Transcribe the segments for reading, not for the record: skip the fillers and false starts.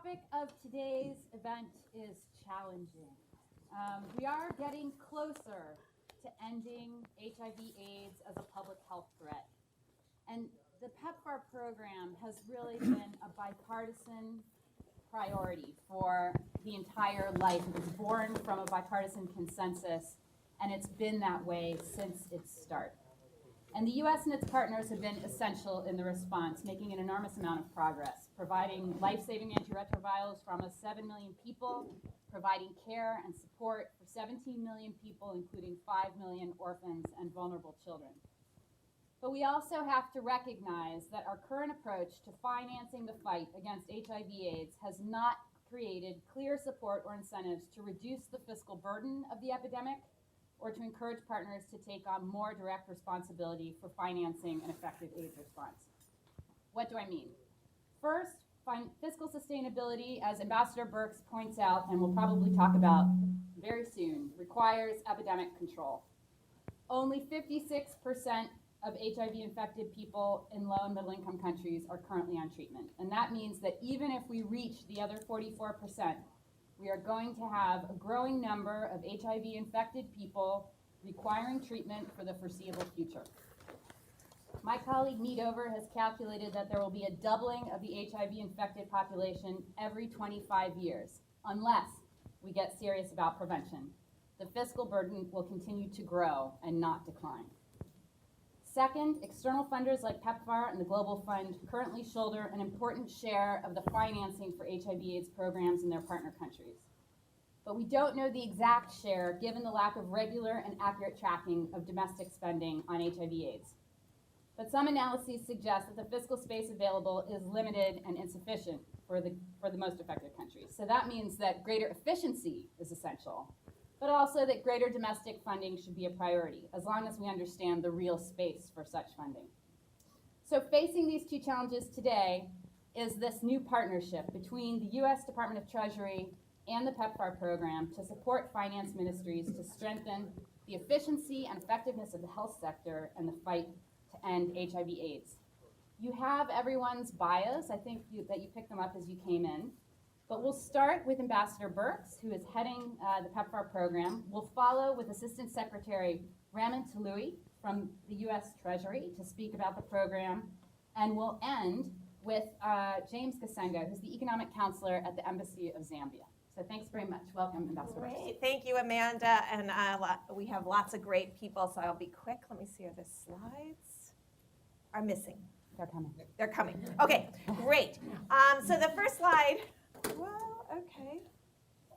topic of today's event is challenging. We are getting closer to ending HIV/AIDS as a public health threat. And the PEPFAR program has really been a bipartisan priority for the entire life. It was born from a bipartisan consensus, and it's been that way since its start. And the U.S. and its partners have been essential in the response, making an enormous amount of progress, providing life-saving antiretrovirals for almost 7 million people, providing care and support for 17 million people, including 5 million orphans and vulnerable children. But we also have to recognize that our current approach to financing the fight against HIV/AIDS has not created clear support or incentives to reduce the fiscal burden of the epidemic or to encourage partners to take on more direct responsibility for financing an effective AIDS response. What do I mean? First, fiscal sustainability, as Ambassador Birx points out, and we'll probably talk about very soon, requires epidemic control. Only 56% of HIV-infected people in low and middle-income countries are currently on treatment. And that means that even if we reach the other 44%, we are going to have a growing number of HIV-infected people requiring treatment for the foreseeable future. My colleague Meadover has calculated that there will be a doubling of the HIV-infected population every 25 years, unless we get serious about prevention. The fiscal burden will continue to grow and not decline. Second, external funders like PEPFAR and the Global Fund currently shoulder an important share of the financing for HIV/AIDS programs in their partner countries. But we don't know the exact share given the lack of regular and accurate tracking of domestic spending on HIV/AIDS. But some analyses suggest that the fiscal space available is limited and insufficient for the most affected countries. So that means that greater efficiency is essential, but also that greater domestic funding should be a priority, as long as we understand the real space for such funding. So facing these two challenges today is this new partnership between the U.S. Department of Treasury and the PEPFAR program to support finance ministries to strengthen the efficiency and effectiveness of the health sector and the fight to end HIV/AIDS. You have everyone's bios. I think that you picked them up as you came in. But we'll start with Ambassador Birx, who is heading the PEPFAR program. We'll follow with Assistant Secretary Raman Tului from the U.S. Treasury to speak about the program. And we'll end with James Kasenga, who's the Economic Counselor at the Embassy of Zambia. So thanks very much. Welcome, Ambassador Birx. Great. Thank you, Amanda. And we have lots of great people, so I'll be quick. Let me see if the slides are missing. They're coming. They're coming. Okay, great. So the first slide. Well, okay.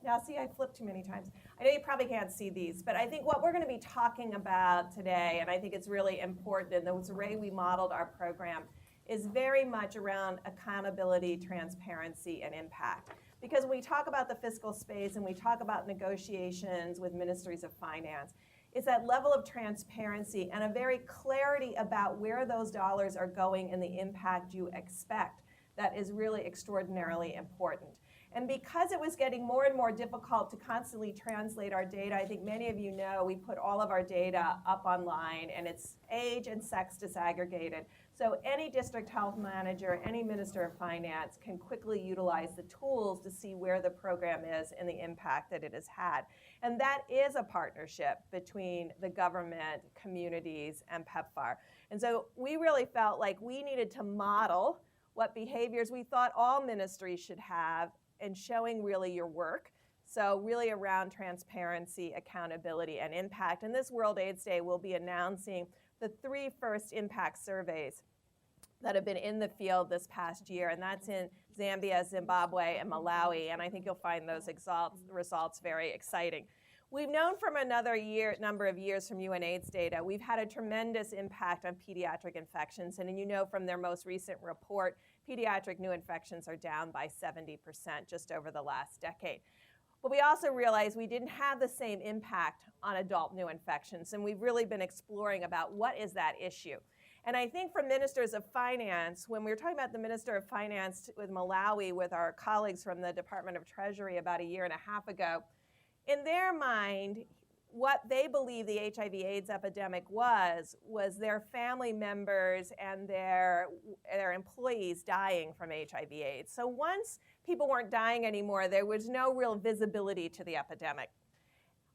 Now, see, I flipped too many times. I know you probably can't see these, but I think what we're going to be talking about today, and I think it's really important, and the way we modeled our program, is very much around accountability, transparency, and impact. Because when we talk about the fiscal space and we talk about negotiations with ministries of finance, it's that level of transparency and a very clarity about where those dollars are going and the impact you expect that is really extraordinarily important. And because it was getting more and more difficult to constantly translate our data, I think many of you know we put all of our data up online, and it's age and sex disaggregated. So any district health manager, any minister of finance can quickly utilize the tools to see where the program is and the impact that it has had. And that is a partnership between the government, communities, and PEPFAR. And so we really felt like we needed to model what behaviors we thought all ministries should have in showing really your work. So really around transparency, accountability, and impact. And this World AIDS Day, we'll be announcing the 3 first impact surveys that have been in the field this past year, and that's in Zambia, Zimbabwe, and Malawi. And I think you'll find those results very exciting. We've known from number of years from UNAIDS data, we've had a tremendous impact on pediatric infections. And you know from their most recent report, pediatric new infections are down by 70% just over the last decade. But we also realized we didn't have the same impact on adult new infections. And we've really been exploring about what is that issue. And I think for ministers of finance, when we were talking about the Minister of Finance with Malawi with our colleagues from the Department of Treasury about a year and a half ago, in their mind, what they believe the HIV/AIDS epidemic was their family members and their employees dying from HIV/AIDS. So once people weren't dying anymore, there was no real visibility to the epidemic.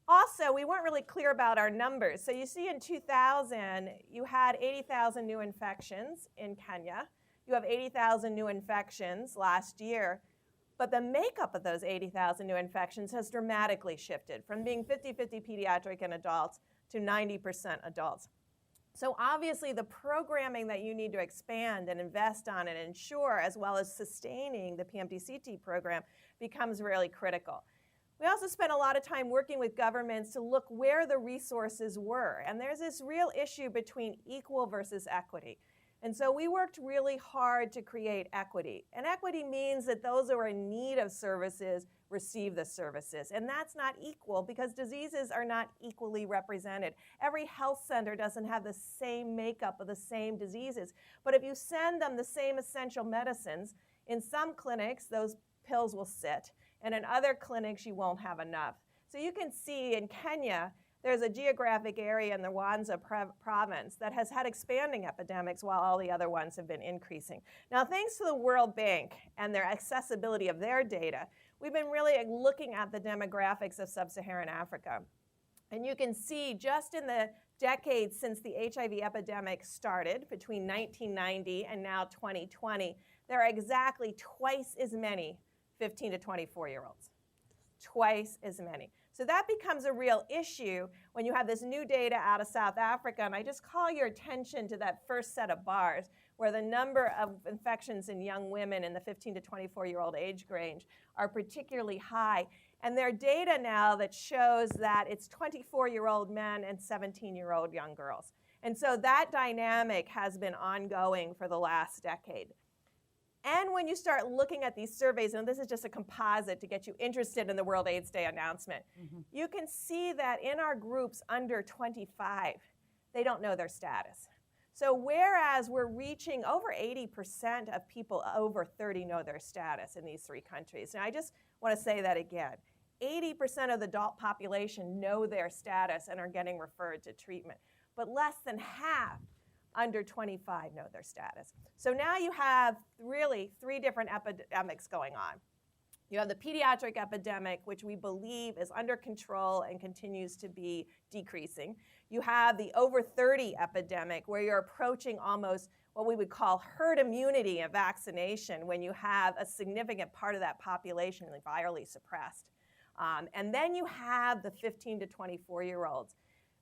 Also, we weren't really clear about our numbers. So you see in 2000, you had 80,000 new infections in Kenya. You have 80,000 new infections last year. But the makeup of those 80,000 new infections has dramatically shifted from being 50-50 pediatric and adults to 90% adults. So obviously the programming that you need to expand and invest on and ensure, as well as sustaining the PMDCT program, becomes really critical. We also spent a lot of time working with governments to look where the resources were. And there's this real issue between equal versus equity. And so we worked really hard to create equity. And equity means that those who are in need of services receive the services. And that's not equal because diseases are not equally represented. Every health center doesn't have the same makeup of the same diseases. But if you send them the same essential medicines, in some clinics, those pills will sit. And in other clinics, you won't have enough. So you can see in Kenya, there's a geographic area in the Rwanda province that has had expanding epidemics while all the other ones have been increasing. Now, thanks to the World Bank and their accessibility of their data, we've been really looking at the demographics of sub-Saharan Africa. And you can see just in the decades since the HIV epidemic started, between 1990 and now 2020, there are exactly twice as many 15 to 24-year-olds. Twice as many. So that becomes a real issue when you have this new data out of South Africa. And I just call your attention to that first set of bars where the number of infections in young women in the 15 to 24-year-old age range are particularly high. And there are data now that shows that it's 24-year-old men and 17-year-old young girls. And so that dynamic has been ongoing for the last decade. And when you start looking at these surveys, and this is just a composite to get you interested in the World AIDS Day announcement, you can see that in our groups under 25, they don't know their status. So whereas we're reaching over 80% of people over 30 know their status in these three countries. And I just want to say that again. 80% of the adult population know their status and are getting referred to treatment. But less than half under 25 know their status. So now you have really three different epidemics going on. You have the pediatric epidemic, which we believe is under control and continues to be decreasing. You have the over 30 epidemic, where you're approaching almost what we would call herd immunity of vaccination when you have a significant part of that population virally suppressed. And then you have the 15 to 24-year-olds.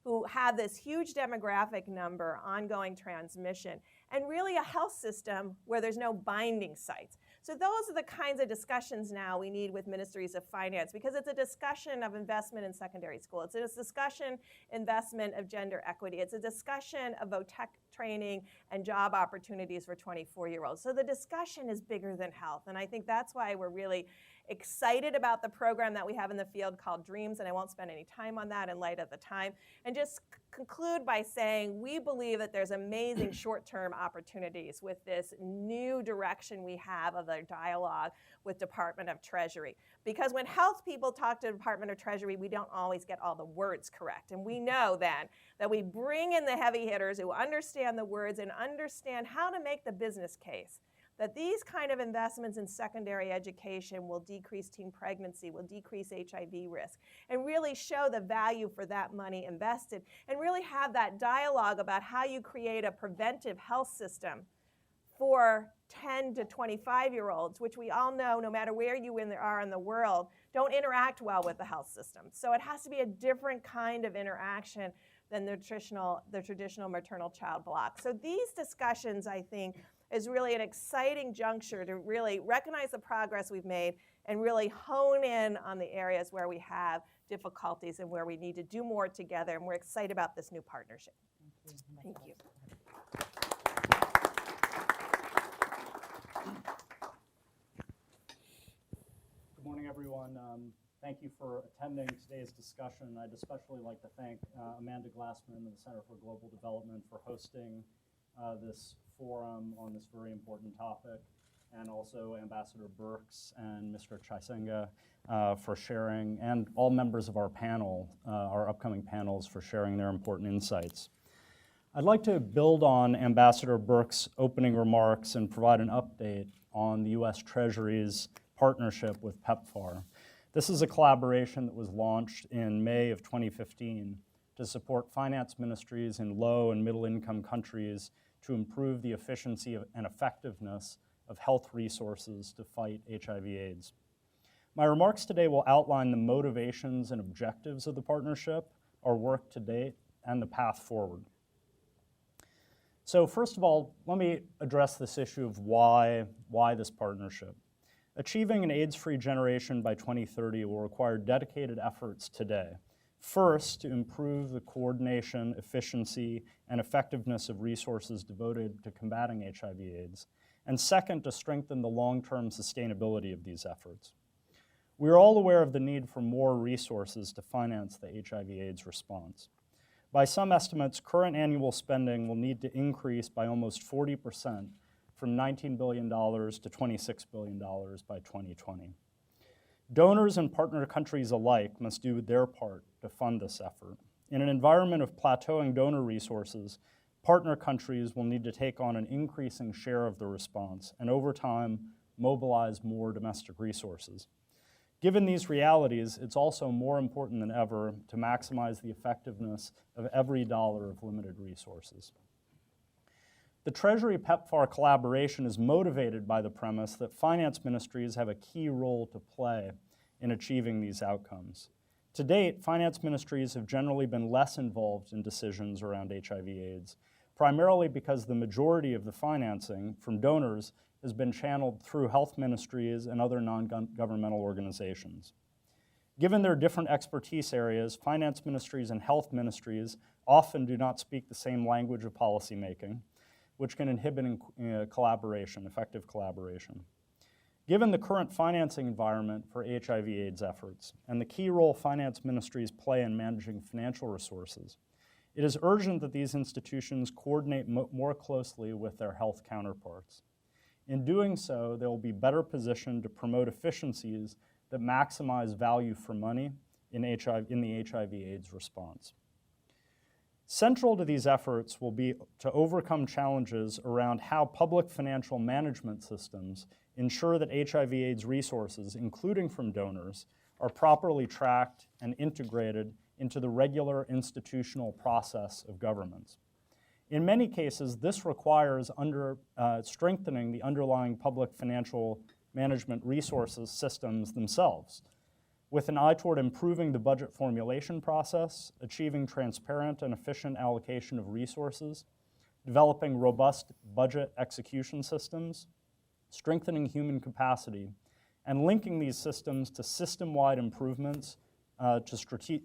Who have this huge demographic number, ongoing transmission, and really a health system where there's no binding sites. So those are the kinds of discussions now we need with Ministries of Finance, because it's a discussion of investment in secondary school. It's a discussion, investment of gender equity. It's a discussion of VOTEC training and job opportunities for 24-year-olds. So the discussion is bigger than health, and I think that's why we're really excited about the program that we have in the field called DREAMS, and I won't spend any time on that in light of the time. And just conclude by saying we believe that there's amazing short-term opportunities with this new direction we have of the dialogue with Department of Treasury. Because when health people talk to Department of Treasury, we don't always get all the words correct. And we know then that we bring in the heavy hitters who understand the words and understand how to make the business case. That these kind of investments in secondary education will decrease teen pregnancy, will decrease HIV risk, and really show the value for that money invested, and really have that dialogue about how you create a preventive health system for 10 to 25-year-olds, which we all know, no matter where you are in the world, don't interact well with the health system. So it has to be a different kind of interaction than the traditional maternal-child block. So these discussions, I think, is really an exciting juncture to really recognize the progress we've made and really hone in on the areas where we have difficulties and where we need to do more together. And we're excited about this new partnership. Thank you. Good morning, everyone. Thank you for attending today's discussion. I'd especially like to thank Amanda Glassman and the Center for Global Development for hosting this forum on this very important topic. and also Ambassador Birx and Mr. Chaisenga for sharing, and all members of our panel, our upcoming panels, for sharing their important insights. I'd like to build on Ambassador Birx's opening remarks and provide an update on the U.S. Treasury's partnership with PEPFAR. This is a collaboration that was launched in May of 2015 to support finance ministries in low and middle income countries to improve the efficiency and effectiveness of health resources to fight HIV/AIDS. My remarks today will outline the motivations and objectives of the partnership, our work to date, and the path forward. So first of all, let me address this issue of why this partnership. Achieving an AIDS-free generation by 2030 will require dedicated efforts today. First, to improve the coordination, efficiency, and effectiveness of resources devoted to combating HIV/AIDS. And second, to strengthen the long-term sustainability of these efforts. We are all aware of the need for more resources to finance the HIV/AIDS response. By some estimates, current annual spending will need to increase by almost 40%, from $19 billion to $26 billion by 2020. Donors and partner countries alike must do their part to fund this effort. In an environment of plateauing donor resources, partner countries will need to take on an increasing share of the response and over time mobilize more domestic resources. Given these realities, it's also more important than ever to maximize the effectiveness of every dollar of limited resources. The Treasury PEPFAR collaboration is motivated by the premise that finance ministries have a key role to play in achieving these outcomes. To date, finance ministries have generally been less involved in decisions around HIV/AIDS, primarily because the majority of the financing from donors has been channeled through health ministries and other non-governmental organizations. Given their different expertise areas, finance ministries and health ministries often do not speak the same language of policymaking, which can inhibit effective collaboration. Given the current financing environment for HIV/AIDS efforts and the key role finance ministries play in managing financial resources, it is urgent that these institutions coordinate more closely with their health counterparts. In doing so, they will be better positioned to promote efficiencies that maximize value for money in the HIV/AIDS response. Central to these efforts will be to overcome challenges around how public financial management systems ensure that HIV/AIDS resources, including from donors, are properly tracked and integrated into the regular institutional process of governments. In many cases, this requires strengthening the underlying public financial management resources systems themselves, with an eye toward improving the budget formulation process, achieving transparent and efficient allocation of resources, developing robust budget execution systems, strengthening human capacity, and linking these systems to system-wide improvements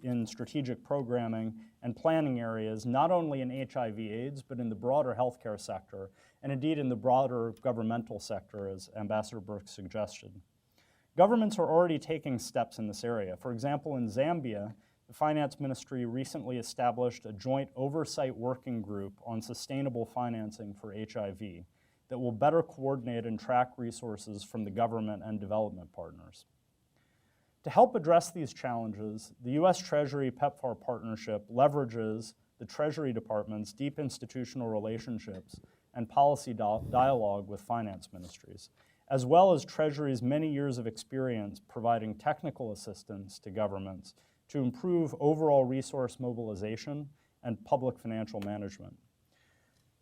in strategic programming and planning areas, not only in HIV/AIDS, but in the broader healthcare sector, and indeed in the broader governmental sector, as Ambassador Birx suggested. Governments are already taking steps in this area. For example, in Zambia, the Finance Ministry recently established a joint oversight working group on sustainable financing for HIV that will better coordinate and track resources from the government and development partners. To help address these challenges, the U.S. Treasury PEPFAR partnership leverages the Treasury Department's deep institutional relationships and policy dialogue with finance ministries, as well as Treasury's many years of experience providing technical assistance to governments to improve overall resource mobilization and public financial management.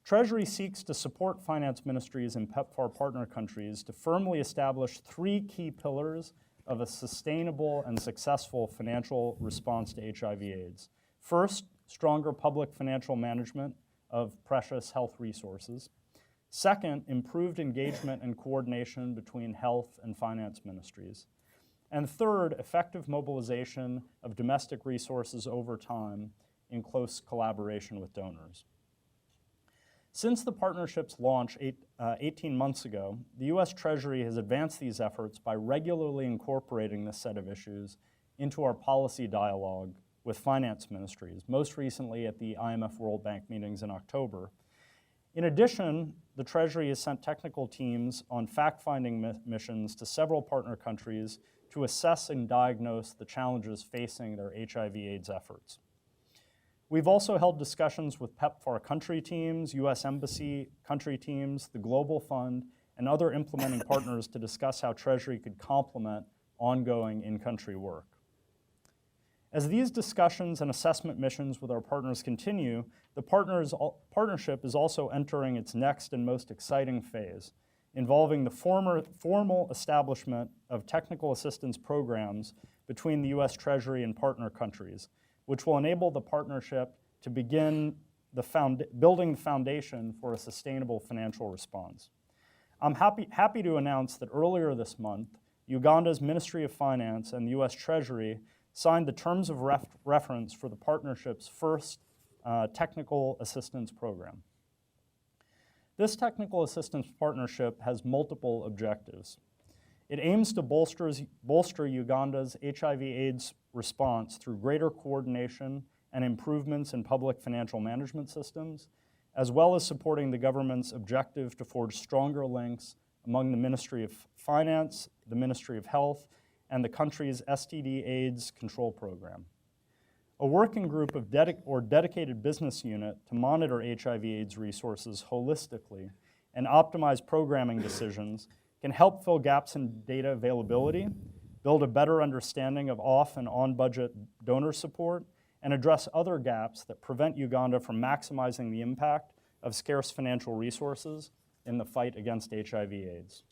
Treasury seeks to support finance ministries in PEPFAR partner countries to firmly establish three key pillars of a sustainable and successful financial response to HIV/AIDS. First, stronger public financial management of precious health resources. Second, improved engagement and coordination between health and finance ministries. And third, effective mobilization of domestic resources over time in close collaboration with donors. Since the partnership's launch 18 months ago, the U.S. Treasury has advanced these efforts by regularly incorporating this set of issues into our policy dialogue with finance ministries, most recently at the IMF World Bank meetings in October. In addition, the Treasury has sent technical teams on fact-finding missions to several partner countries to assess and diagnose the challenges facing their HIV/AIDS efforts. We've also held discussions with PEPFAR country teams, U.S. Embassy country teams, the Global Fund, and other implementing partners to discuss how Treasury could complement ongoing in-country work. As these discussions and assessment missions with our partners continue, the partnership is also entering its next and most exciting phase, involving the formal establishment of technical assistance programs between the U.S. Treasury and partner countries, which will enable the partnership to begin building the foundation for a sustainable financial response. I'm happy to announce that earlier this month, Uganda's Ministry of Finance and the U.S. Treasury signed the terms of reference for the partnership's first technical assistance program. This technical assistance partnership has multiple objectives. It aims to bolster Uganda's HIV/AIDS response through greater coordination and improvements in public financial management systems, as well as supporting the government's objective to forge stronger links among the Ministry of Finance, the Ministry of Health, and the country's STD/AIDS control program. A working group of dedicated business unit to monitor HIV/AIDS resources holistically and optimize programming decisions can help fill gaps in data availability, build a better understanding of off and on-budget donor support, and address other gaps that prevent Uganda from maximizing the impact of scarce financial resources in the fight against HIV/AIDS.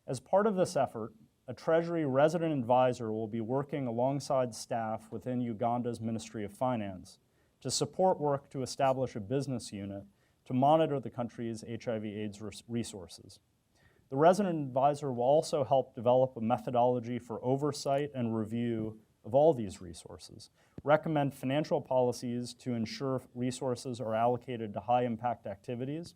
As part of this effort, a Treasury resident advisor will be working alongside staff within Uganda's Ministry of Finance to support work to establish a business unit to monitor the country's HIV/AIDS resources. The resident advisor will also help develop a methodology for oversight and review of all these resources, recommend financial policies to ensure resources are allocated to high-impact activities,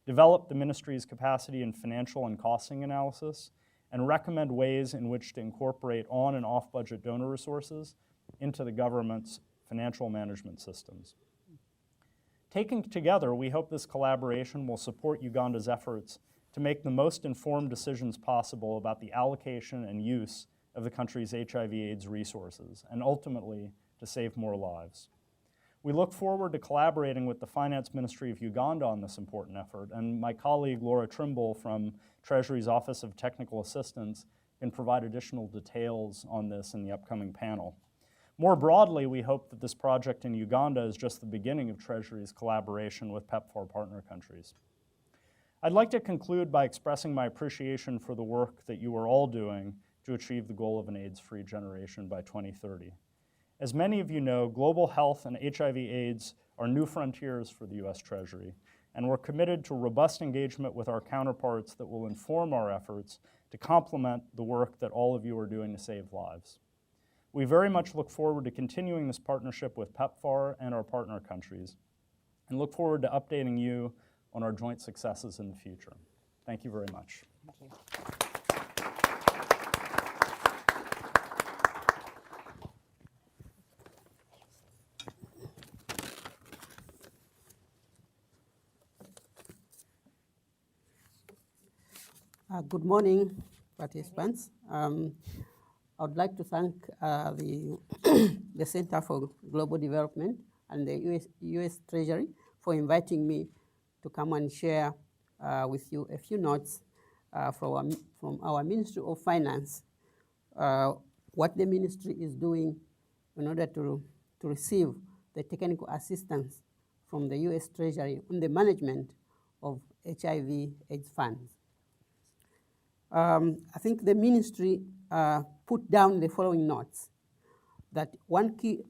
develop the ministry's capacity in financial and costing analysis, and recommend ways in which to incorporate on- and off-budget donor resources into the government's financial management systems. Taken together, we hope this collaboration will support Uganda's efforts to make the most informed decisions possible about the allocation and use of the country's HIV/AIDS resources, and ultimately to save more lives. We look forward to collaborating with the Finance Ministry of Uganda on this important effort, and my colleague Laura Trimble from Treasury's Office of Technical Assistance can provide additional details on this in the upcoming panel. More broadly, we hope that this project in Uganda is just the beginning of Treasury's collaboration with PEPFAR partner countries. I'd like to conclude by expressing my appreciation for the work that you are all doing to achieve the goal of an AIDS-free generation by 2030. As many of you know, global health and HIV/AIDS are new frontiers for the U.S. Treasury, and we're committed to robust engagement with our counterparts that will inform our efforts to complement the work that all of you are doing to save lives. We very much look forward to continuing this partnership with PEPFAR and our partner countries, and look forward to updating you on our joint successes in the future. Thank you very much. Thank you. Good morning, participants. I would like to thank the Center for Global Development and the U.S. Treasury for inviting me to come and share with you a few notes from our Ministry of Finance, what the ministry is doing in order to receive the technical assistance from the U.S. Treasury on the management of HIV/AIDS funds. I think the ministry put down the following notes, that one key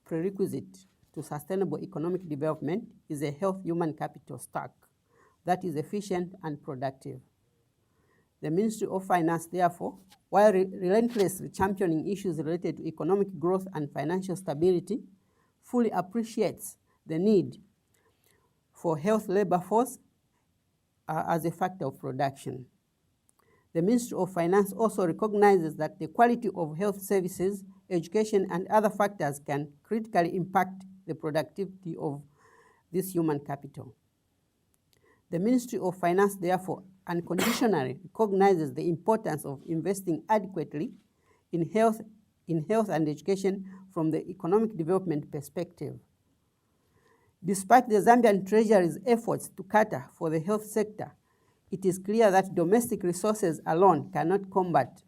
prerequisite to sustainable economic development is a health human capital stack that is efficient and productive. The Ministry of Finance, therefore, while relentlessly championing issues related to economic growth and financial stability, fully appreciates the need for health labor force as a factor of production. The Ministry of Finance also recognizes that the quality of health services, education, and other factors can critically impact the productivity of this human capital. The Ministry of Finance, therefore, unconditionally recognizes the importance of investing adequately in health and education from the economic development perspective. Despite the Zambian Treasury's efforts to cater for the health sector, it is clear that domestic resources alone cannot combat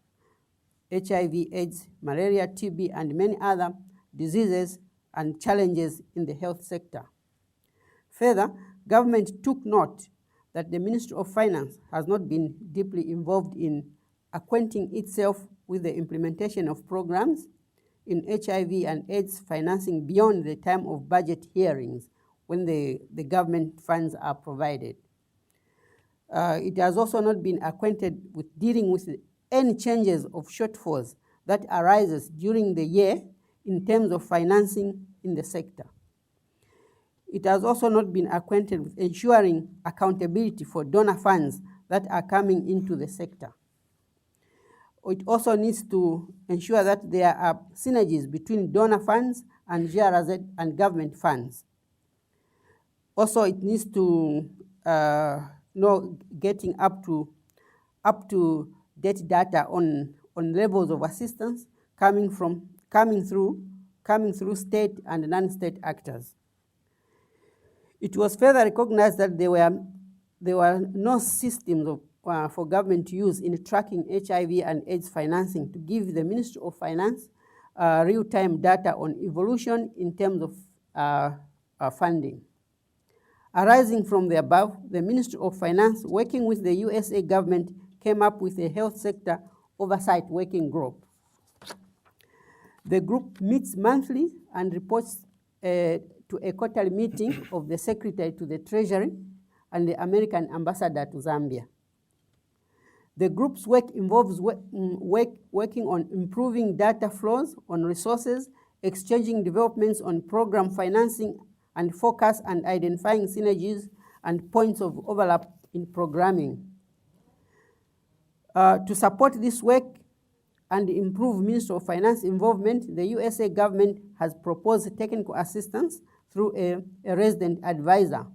HIV, AIDS, malaria, TB, and many other diseases and challenges in the health sector. Further, government took note that the Ministry of Finance has not been deeply involved in acquainting itself with the implementation of programs in HIV and AIDS financing beyond the time of budget hearings when the government funds are provided. It has also not been acquainted with dealing with any changes of shortfalls that arises during the year in terms of financing in the sector. It has also not been acquainted with ensuring accountability for donor funds that are coming into the sector. It also needs to ensure that there are synergies between donor funds and GRZ and government funds. Also, it needs to getting up to date data on levels of assistance coming through state and non-state actors. It was further recognized that there were no systems for government to use in tracking HIV and AIDS financing to give the Ministry of Finance real-time data on evolution in terms of funding. Arising from the above, the Ministry of Finance, working with the USA government, came up with a health sector oversight working group. The group meets monthly and reports to a quarterly meeting of the Secretary to the Treasury and the American Ambassador to Zambia. The group's work involves working on improving data flows on resources, exchanging developments on program financing and focus, and identifying synergies and points of overlap in programming. To support this work and improve Ministry of Finance involvement, the USA government has proposed technical assistance through a resident advisor.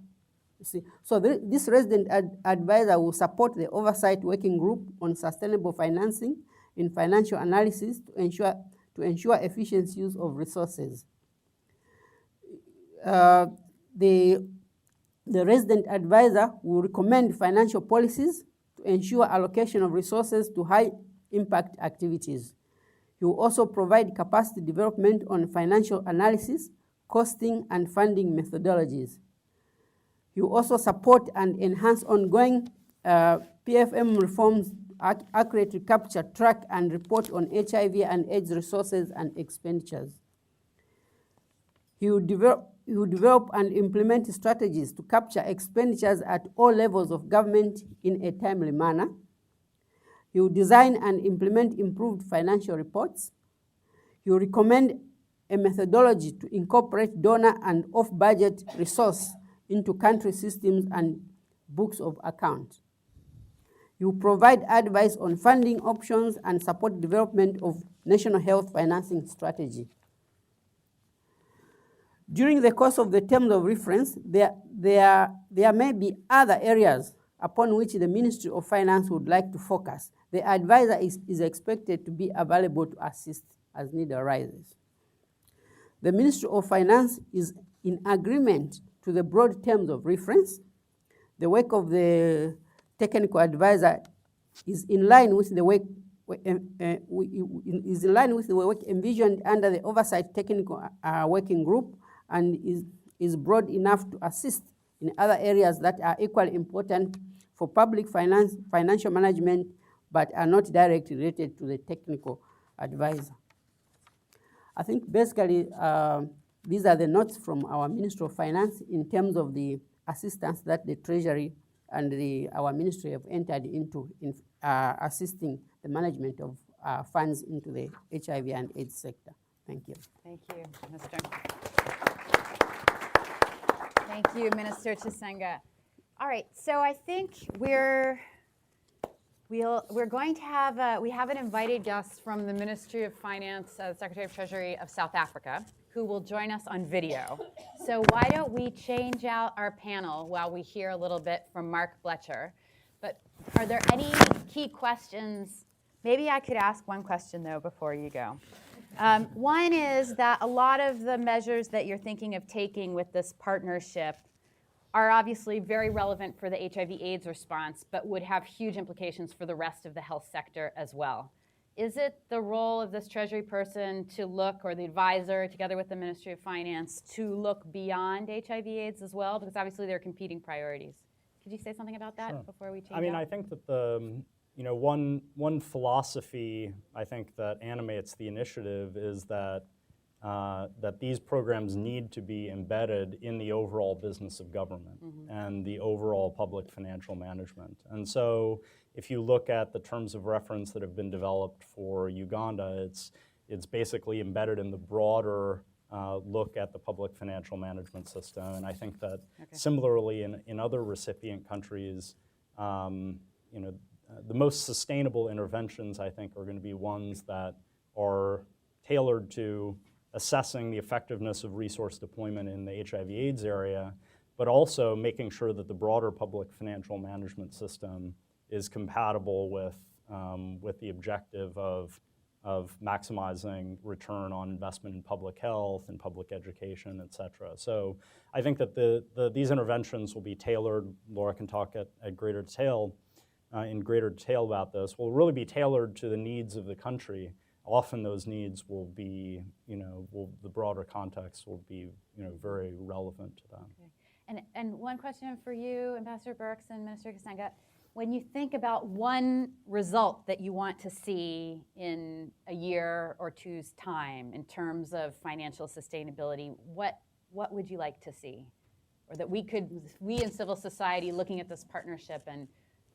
So this resident advisor will support the oversight working group on sustainable financing in financial analysis to ensure efficient use of resources. The resident advisor will recommend financial policies to ensure allocation of resources to high-impact activities. He will also provide capacity development on financial analysis, costing, and funding methodologies. He will also support and enhance ongoing PFM reforms, accurately capture, track, and report on HIV and AIDS resources and expenditures. He will develop and implement strategies to capture expenditures at all levels of government in a timely manner. He will design and implement improved financial reports. He will recommend a methodology to incorporate donor and off-budget resource into country systems and books of account. He will provide advice on funding options and support development of national health financing strategy. During the course of the terms of reference, there may be other areas upon which the Ministry of Finance would like to focus. The advisor is expected to be available to assist as need arises. The Ministry of Finance is in agreement to the broad terms of reference. The work of the technical advisor is in line with the work envisioned under the oversight technical working group, and is broad enough to assist in other areas that are equally important for public financial management, but are not directly related to the technical advisor. I think basically these are the notes from our Ministry of Finance in terms of the assistance that the Treasury and our Ministry have entered into in assisting the management of funds into the HIV and AIDS sector. Thank you. Thank you, Minister. Thank you, Minister Chisenga. All right, so I think we're We're going to have, we have an invited guest from the Ministry of Finance, Secretary of Treasury of South Africa, who will join us on video. So why don't we change out our panel while we hear a little bit from Mark Blecher. But are there any key questions? Maybe I could ask one question, though, before you go. One is that a lot of the measures that you're thinking of taking with this partnership are obviously very relevant for the HIV/AIDS response, but would have huge implications for the rest of the health sector as well. Is it the role of this Treasury person to look, or the advisor together with the Ministry of Finance, to look beyond HIV/AIDS as well? Because obviously there are competing priorities. Could you say something about that before we change I mean, out? I think that one philosophy I think that animates the initiative is that that these programs need to be embedded in the overall business of government and the overall public financial management. And so if you look at the terms of reference that have been developed for Uganda, it's basically embedded in the broader look at the public financial management system. And I think that similarly in other recipient countries, the most sustainable interventions, I think, are going to be ones that are tailored to assessing the effectiveness of resource deployment in the HIV/AIDS area, but also making sure that the broader public financial management system is compatible with the objective of maximizing return on investment in public health and public education, et cetera. So I think that these interventions will be tailored. Laura can talk in greater detail about this, will really be tailored to the needs of the country. Often those needs will be, the broader context will be, very relevant to them. Okay. And one question for you, Ambassador Burks and Minister Kasenga. When you think about one result that you want to see in a year or two's time in terms of financial sustainability, what would you like to see? Or that we in civil society, looking at this partnership and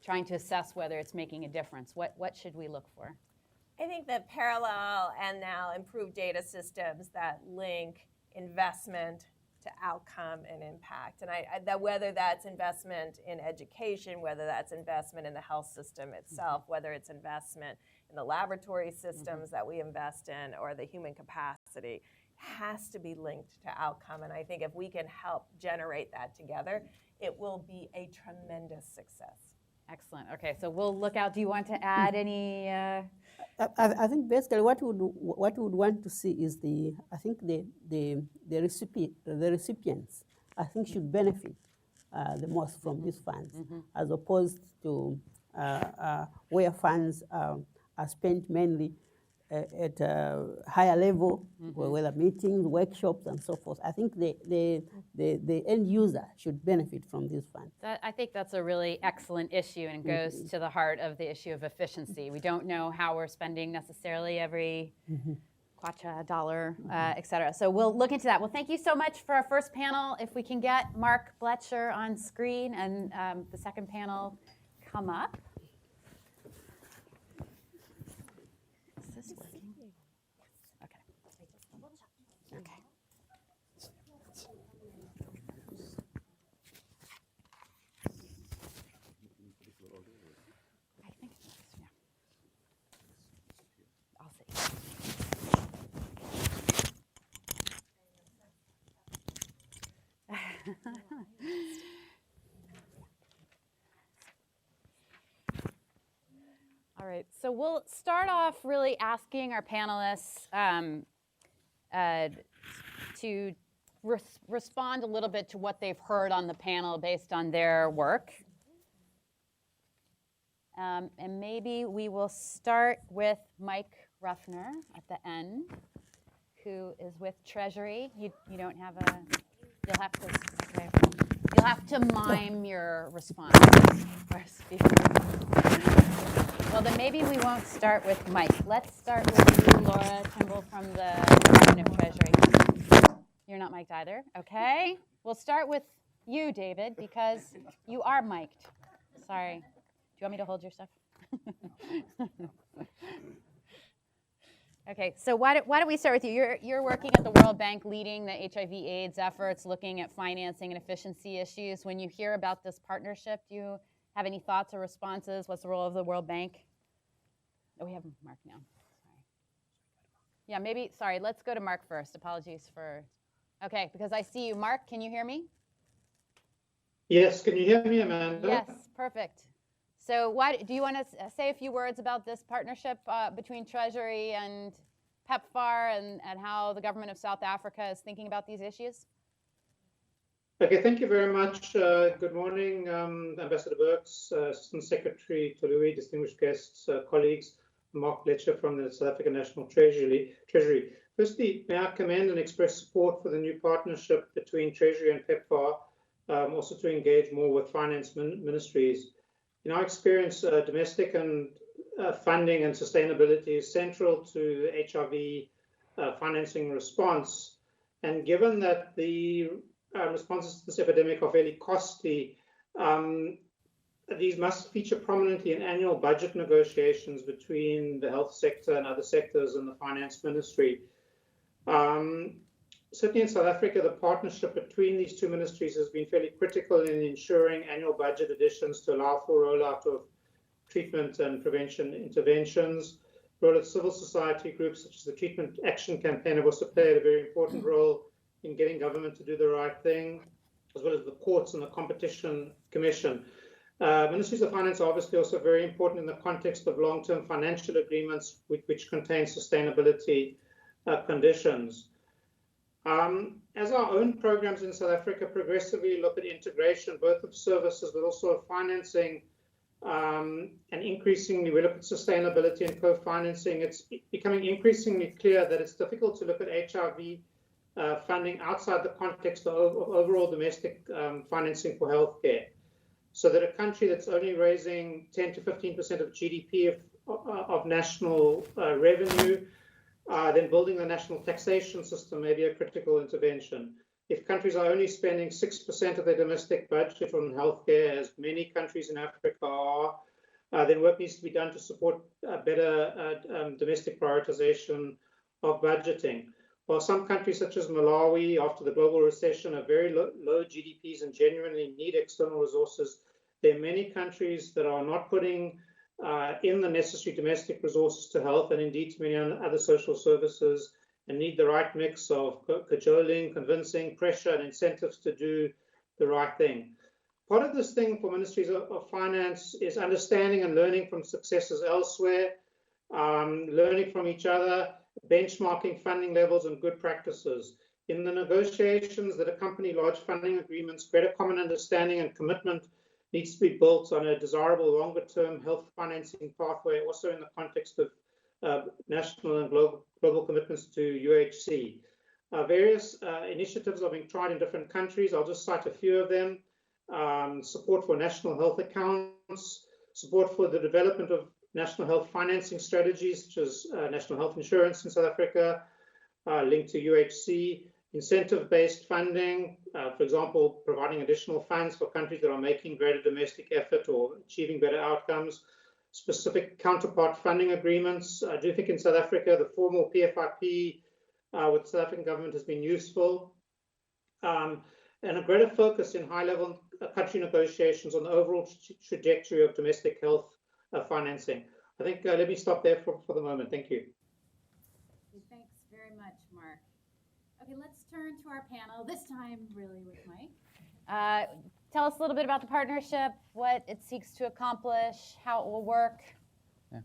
trying to assess whether it's making a difference, what should we look for? I think that parallel and now improved data systems that link investment to outcome and impact. And that whether that's investment in education, whether that's investment in the health system itself, whether it's investment in the laboratory systems that we invest in, or the human capacity, has to be linked to outcome. And I think if we can help generate that together, it will be a tremendous success. Excellent. Okay, so we'll look out. Do you want to add any? I think basically what we would want to see is the recipients I think should benefit the most from these funds, as opposed to where funds are spent mainly at a higher level, whether meetings, workshops, and so forth. I think the end user should benefit from these funds. I think that's a really excellent issue, and goes to the heart of the issue of efficiency. We don't know how we're spending necessarily every kwacha, dollar, et cetera. So we'll look into that. Well, thank you so much for our first panel. If we can get Mark Blecher on screen and the second panel come up. Is this working? Okay. Okay. I think it works, yeah. I'll see. All right, so we'll start off really asking our panelists to respond a little bit to what they've heard on the panel based on their work. And maybe we will start with Mike Ruffner at the end, who is with Treasury. You don't have a, you'll have to mime your response or speak. Well, then maybe we won't start with Mike. Let's start with you, Laura Trimble from the Department of Treasury. You're not mic'd either, okay? We'll start with you, David, because you are mic'd. Sorry. Do you want me to hold your stuff? Okay, so why don't we start with you? You're working at the World Bank, leading the HIV/AIDS efforts, looking at financing and efficiency issues. When you hear about this partnership, do you have any thoughts or responses? What's the role of the World Bank? Oh, we have Mark now. Sorry. Yeah, maybe, sorry, let's go to Mark first. Apologies for, okay, because I see you. Mark, can you hear me? Yes, can you hear me, Amanda? Yes, perfect. So why, do you want to say a few words about this partnership between Treasury and PEPFAR and how the government of South Africa is thinking about these issues? Okay, thank you very much. Good morning, Ambassador Burks, Assistant Secretary Tolui, distinguished guests, colleagues, Mark Fletcher from the South African National Treasury. Firstly, may I commend and express support for the new partnership between Treasury and PEPFAR, also to engage more with finance ministries. In our experience, domestic and funding and sustainability is central to the HIV financing response. And given that the responses to this epidemic are fairly costly, these must feature prominently in annual budget negotiations between the health sector and other sectors in the finance ministry. Certainly in South Africa, the partnership between these two ministries has been fairly critical in ensuring annual budget additions to allow for rollout of treatment and prevention interventions. The role of civil society groups such as the Treatment Action Campaign have also played a very important role in getting government to do the right thing, as well as the courts and the Competition Commission. Ministries of Finance are obviously also very important in the context of long-term financial agreements which contain sustainability conditions. As our own programs in South Africa progressively look at integration, both of services, but also of financing, and increasingly we look at sustainability and co-financing, it's becoming increasingly clear that it's difficult to look at HIV funding outside the context of overall domestic financing for healthcare. So that a country that's only raising 10 to 15% of GDP of national revenue, then building the national taxation system may be a critical intervention. If countries are only spending 6% of their domestic budget on healthcare, as many countries in Africa are, then work needs to be done to support better domestic prioritization of budgeting. While some countries such as Malawi, after the global recession, have very low GDPs and genuinely need external resources, there are many countries that are not putting in the necessary domestic resources to health and indeed to many other social services, and need the right mix of cajoling, convincing, pressure, and incentives to do the right thing. Part of this thing for ministries of finance is understanding and learning from successes elsewhere, learning from each other, benchmarking funding levels and good practices. In the negotiations that accompany large funding agreements, greater common understanding and commitment needs to be built on a desirable longer-term health financing pathway, also in the context of national and global commitments to UHC. Various initiatives are being tried in different countries. I'll just cite a few of them. Support for national health accounts, support for the development of national health financing strategies, such as national health insurance in South Africa, linked to UHC, incentive-based funding, for example, providing additional funds for countries that are making greater domestic effort or achieving better outcomes, specific counterpart funding agreements. I do think in South Africa, the formal PFIP with the South African government has been useful, and a greater focus in high-level country negotiations on the overall trajectory of domestic health financing. I think let me stop there for the moment. Thank you. Thanks very much, Mark. Okay, let's turn to our panel, this time really with Mike. Tell us a little bit about the partnership, what it seeks to accomplish, how it will work. Yeah.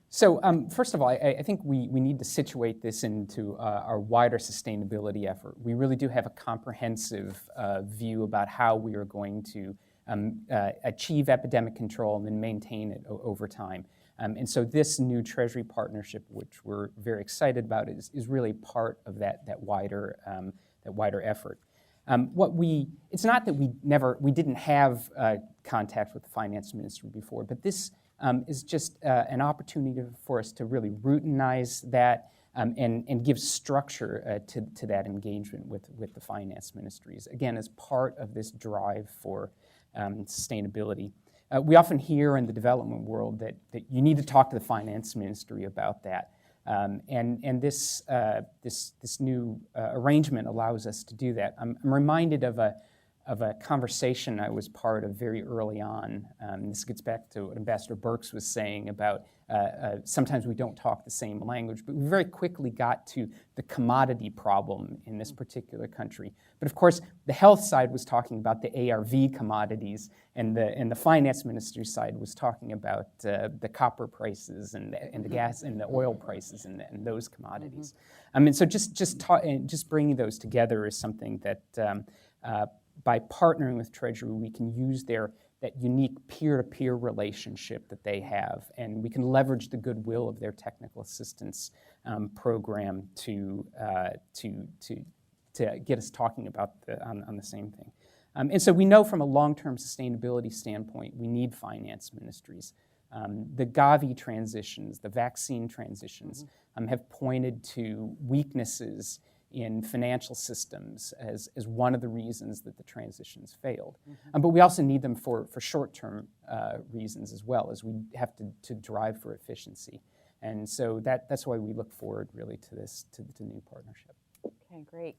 So first of all, I think we need to situate this into our wider sustainability effort. We really do have a comprehensive view about how we are going to achieve epidemic control and then maintain it over time. And so this new Treasury partnership, which we're very excited about, is really part of that wider effort. It's not that we didn't have contact with the finance ministry before, but this is just an opportunity for us to really routinize that and give structure to that engagement with the finance ministries, again, as part of this drive for sustainability. We often hear in the development world that you need to talk to the finance ministry about that. And this new arrangement allows us to do that. I'm reminded of a conversation I was part of very early on. This gets back to what Ambassador Birx was saying about sometimes we don't talk the same language, but we very quickly got to the commodity problem in this particular country. But of course, the health side was talking about the ARV commodities, and the finance ministry side was talking about the copper prices and the gas and the oil prices and those commodities. And so just bringing those together is something that by partnering with Treasury, we can use that unique peer-to-peer relationship that they have, and we can leverage the goodwill of their technical assistance program to get us talking about on the same thing. And so we know from a long-term sustainability standpoint, we need finance ministries. The Gavi transitions, the vaccine transitions, have pointed to weaknesses in financial systems as one of the reasons that the transitions failed. But we also need them for short-term reasons as well, as we have to drive for efficiency. And so that's why we look forward really to the new partnership. Okay, great.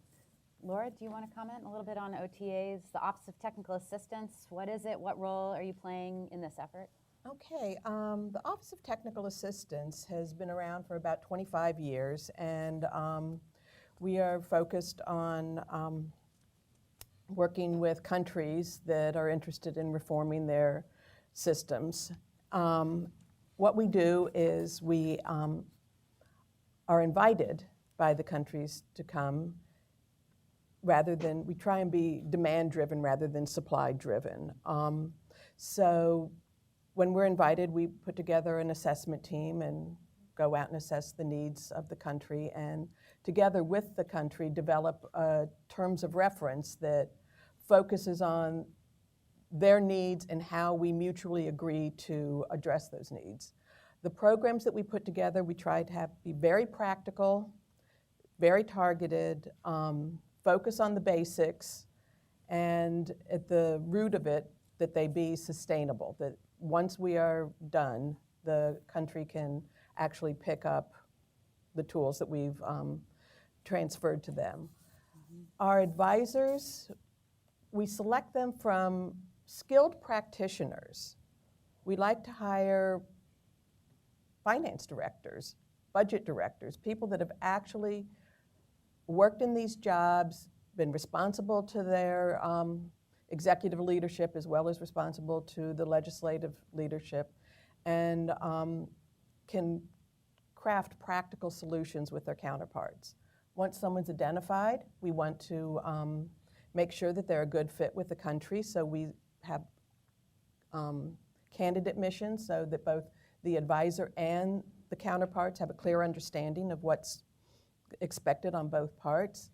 Laura, do you want to comment a little bit on OTAs, the Office of Technical Assistance? What is it? What role are you playing in this effort? Okay, the Office of Technical Assistance has been around for about 25 years, and we are focused on working with countries that are interested in reforming their systems. What we do is we are invited by the countries to come we try and be demand-driven rather than supply-driven. So when we're invited, we put together an assessment team and go out and assess the needs of the country, and together with the country develop terms of reference that focuses on their needs and how we mutually agree to address those needs. The programs that we put together, we try to be very practical, very targeted, focus on the basics, and at the root of it, that they be sustainable, that once we are done, the country can actually pick up the tools that we've transferred to them. Our advisors, we select them from skilled practitioners. We like to hire finance directors, budget directors, people that have actually worked in these jobs, been responsible to their executive leadership as well as responsible to the legislative leadership, and can craft practical solutions with their counterparts. Once someone's identified, we want to make sure that they're a good fit with the country, so we have candidate missions so that both the advisor and the counterparts have a clear understanding of what's expected on both parts.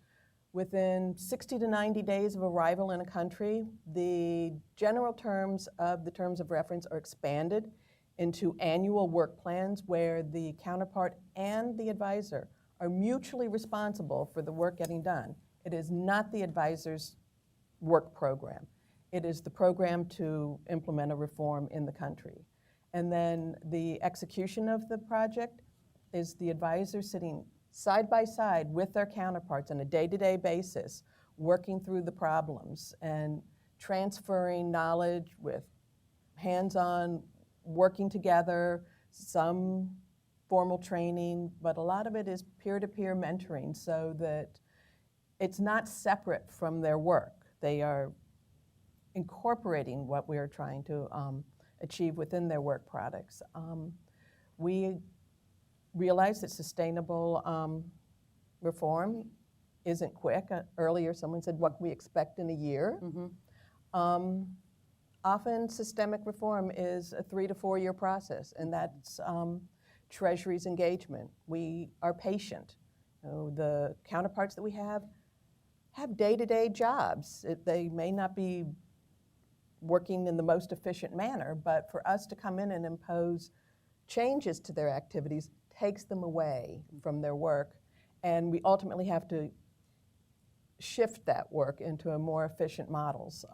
Within 60 to 90 days of arrival in a country, the general terms of the terms of reference are expanded into annual work plans where the counterpart and the advisor are mutually responsible for the work getting done. It is not the advisor's work program. It is the program to implement a reform in the country. And then the execution of the project is the advisor sitting side by side with their counterparts on a day-to-day basis, working through the problems and transferring knowledge with hands-on, working together, some formal training, but a lot of it is peer-to-peer mentoring so that it's not separate from their work. They are incorporating what we are trying to achieve within their work products. We realize that sustainable reform isn't quick. Earlier someone said, what we expect in a year. Often systemic reform is a 3 to 4 year process, and that's Treasury's engagement. We are patient. You know, the counterparts that we have day-to-day jobs. They may not be working in the most efficient manner, but for us to come in and impose changes to their activities takes them away from their work, and we ultimately have to shift that work into a more efficient models.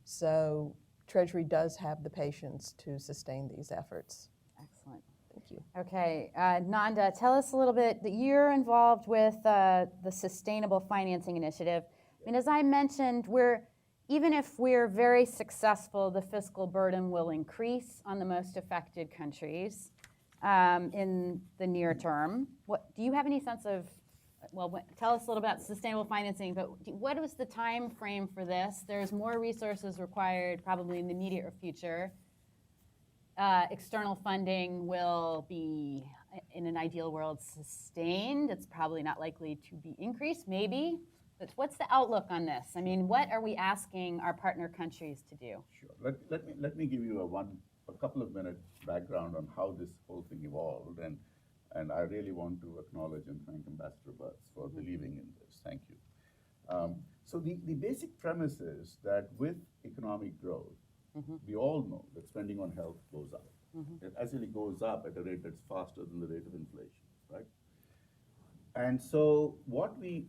So Treasury does have the patience to sustain these efforts. Excellent. Thank you. Okay, Nanda, tell us a little bit that you're involved with the Sustainable Financing Initiative. I mean, as I mentioned, we're even if we're very successful, the fiscal burden will increase on the most affected countries in the near term. What, do you have any sense of, well, tell us a little about sustainable financing, but what was the time frame for this? There's more resources required probably in the immediate future. External funding will be, in an ideal world, sustained. It's probably not likely to be increased, maybe. But what's the outlook on this? I mean, what are we asking our partner countries to do? Sure. Let me give you a couple of minute background on how this whole thing evolved, and I really want to acknowledge and thank Ambassador Butts for believing in this. Thank you. So the basic premise is that with economic growth, we all know that spending on health goes up. It actually goes up at a rate that's faster than the rate of inflation, right? And so what we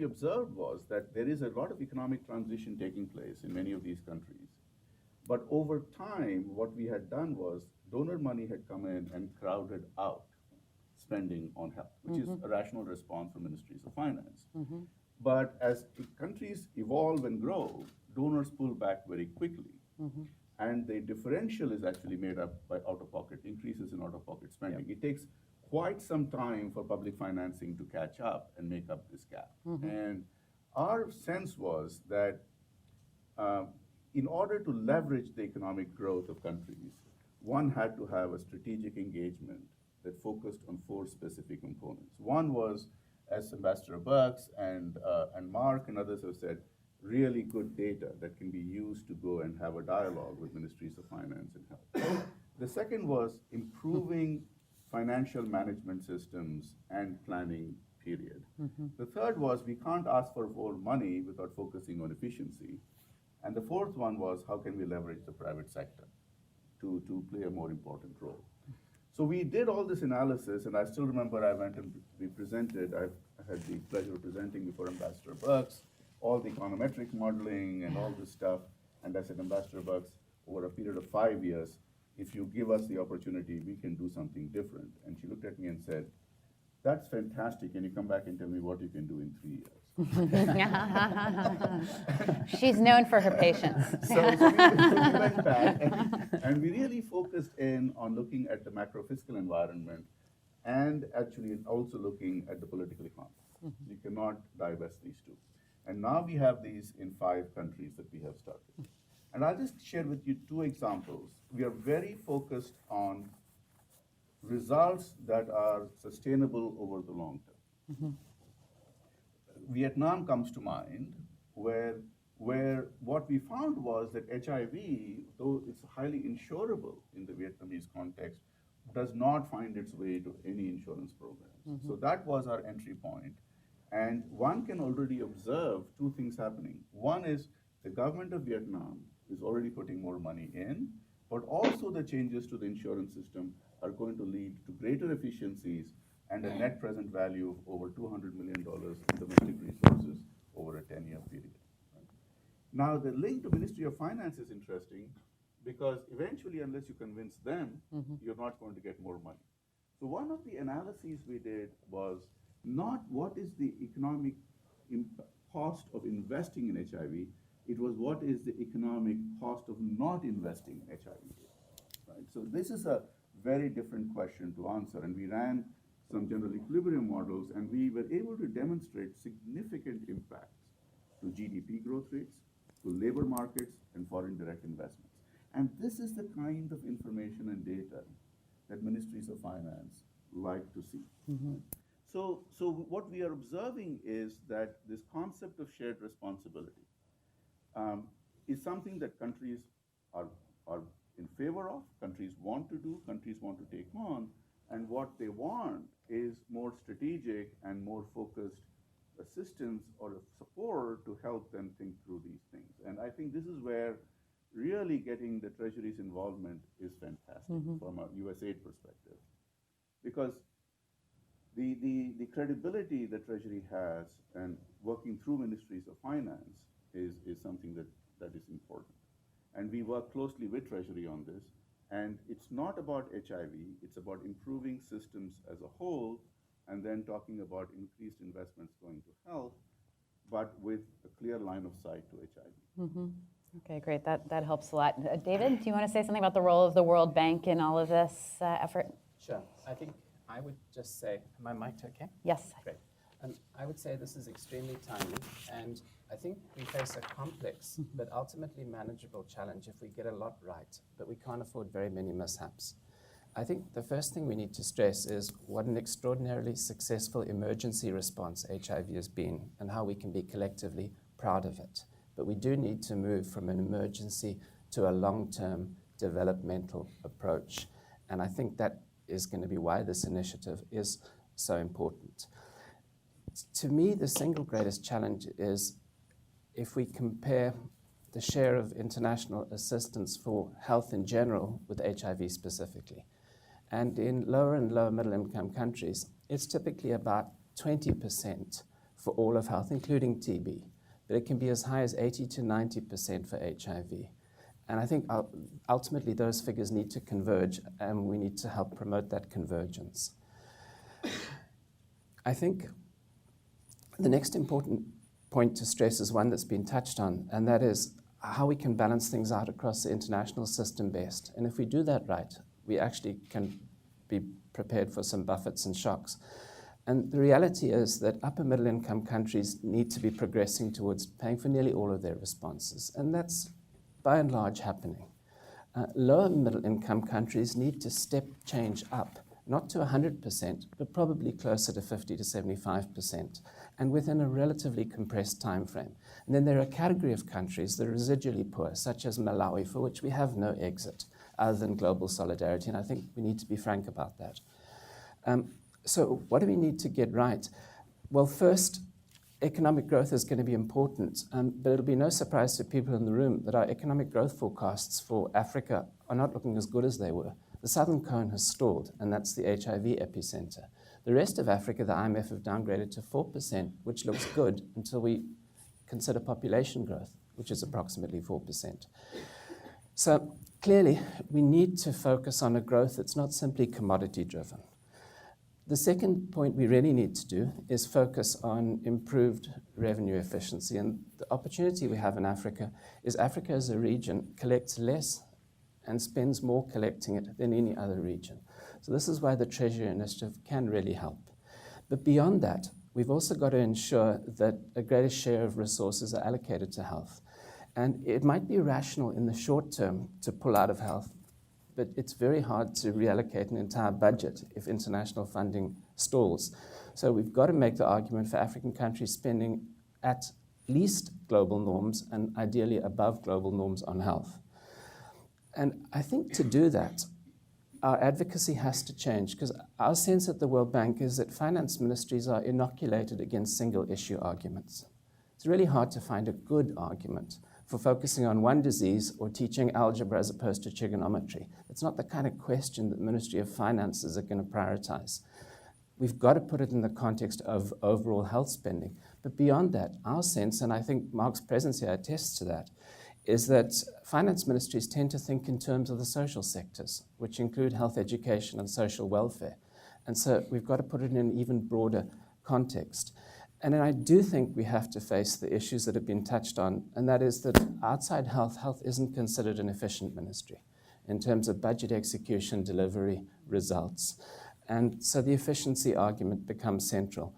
observed was that there is a lot of economic transition taking place in many of these countries. But over time, what we had done was donor money had come in and crowded out spending on health, which is a rational response from Ministries of Finance. But as countries evolve and grow, donors pull back very quickly. And the differential is actually made up by out-of-pocket increases in out-of-pocket spending. It takes quite some time for public financing to catch up and make up this gap. And our sense was that in order to leverage the economic growth of countries, one had to have a strategic engagement that focused on 4 specific components. One was, as Ambassador Burks and Mark and others have said, really good data that can be used to go and have a dialogue with Ministries of Finance and Health. The second was improving financial management systems and planning, period. The third was we can't ask for more money without focusing on efficiency. And the fourth one was how can we leverage the private sector to play a more important role. So we did all this analysis, and I still remember I went and we presented, I had the pleasure of presenting before Ambassador Burks, all the econometric modeling and all this stuff. And I said, Ambassador Burks, over a period of 5 years, if you give us the opportunity, we can do something different. And she looked at me and said, that's fantastic. Can you come back and tell me what you can do in 3 years? She's known for her patience. So we went back and we really focused in on looking at the macro fiscal environment and actually also looking at the political economy. You cannot divest these two. And now we have these in 5 countries that we have started. And I'll just share with you 2 examples. We are very focused on results that are sustainable over the long term. Vietnam comes to mind, where what we found was that HIV, though it's highly insurable in the Vietnamese context, does not find its way to any insurance programs. So that was our entry point. And one can already observe 2 things happening. One is the government of Vietnam is already putting more money in, but also the changes to the insurance system are going to lead to greater efficiencies and a net present value of over $200 million in domestic resources over a 10-year period. Right? Now, the link to Ministry of Finance is interesting because eventually, unless you convince them, you're not going to get more money. So one of the analyses we did was not what is the economic cost of investing in HIV, it was what is the economic cost of not investing in HIV. Right? So this is a very different question to answer, and we ran some general equilibrium models, and we were able to demonstrate significant impacts to GDP growth rates, to labor markets, and foreign direct investments. And this is the kind of information and data that Ministries of Finance like to see. So what we are observing is that this concept of shared responsibility is something that countries are in favor of, countries want to do, countries want to take on, and what they want is more strategic and more focused assistance or support to help them think through these things. And I think this is where really getting the Treasury's involvement is fantastic from a USAID perspective. Because the credibility that Treasury has and working through Ministries of Finance is something that is important. And we work closely with Treasury on this. And it's not about HIV, it's about improving systems as a whole, and then talking about increased investments going to health. but with a clear line of sight to HIV. Okay, great. That helps a lot. David, do you want to say something about the role of the World Bank in all of this effort? Sure. I think I would just say, am I mic'd okay? Yes. Great. I would say this is extremely timely, and I think we face a complex but ultimately manageable challenge if we get a lot right, but we can't afford very many mishaps. I think the first thing we need to stress is what an extraordinarily successful emergency response HIV has been and how we can be collectively proud of it. But we do need to move from an emergency to a long-term developmental approach. And I think that is going to be why this initiative is so important. To me, the single greatest challenge is if we compare the share of international assistance for health in general with HIV specifically. And in lower and lower middle income countries, it's typically about 20% for all of health, including TB. But it can be as high as 80 to 90% for HIV. And I think ultimately those figures need to converge, and we need to help promote that convergence. I think the next important point to stress is one that's been touched on, and that is how we can balance things out across the international system best. And if we do that right, we actually can be prepared for some buffets and shocks. And the reality is that upper middle income countries need to be progressing towards paying for nearly all of their responses. And that's by and large happening. Lower middle income countries need to step change up, not to 100%, but probably closer to 50 to 75%, and within a relatively compressed time frame. And then there are a category of countries that are residually poor, such as Malawi, for which we have no exit other than global solidarity, and I think we need to be frank about that. So what do we need to get right? Well, first, economic growth is going to be important, but it'll be no surprise to people in the room that our economic growth forecasts for Africa are not looking as good as they were. The Southern Cone has stalled, and that's the HIV epicenter. The rest of Africa, the IMF have downgraded to 4%, which looks good until we consider population growth, which is approximately 4%. So clearly, we need to focus on a growth that's not simply commodity-driven. The second point we really need to do is focus on improved revenue efficiency. And the opportunity we have in Africa is Africa as a region collects less and spends more collecting it than any other region. So this is why the Treasury Initiative can really help. But beyond that, we've also got to ensure that a greater share of resources are allocated to health. And it might be rational in the short term to pull out of health, but it's very hard to reallocate an entire budget if international funding stalls. So we've got to make the argument for African countries spending at least global norms and ideally above global norms on health. And I think to do that, our advocacy has to change, because our sense at the World Bank is that finance ministries are inoculated against single-issue arguments. It's really hard to find a good argument for focusing on one disease or teaching algebra as opposed to trigonometry. It's not the kind of question that Ministry of Finances are going to prioritize. We've got to put it in the context of overall health spending. But beyond that, our sense, and I think Mark's presence here attests to that, is that finance ministries tend to think in terms of the social sectors, which include health, education, and social welfare. And so we've got to put it in an even broader context. And then I do think we have to face the issues that have been touched on, and that is that outside health, health isn't considered an efficient ministry in terms of budget execution, delivery, results. And so the efficiency argument becomes central.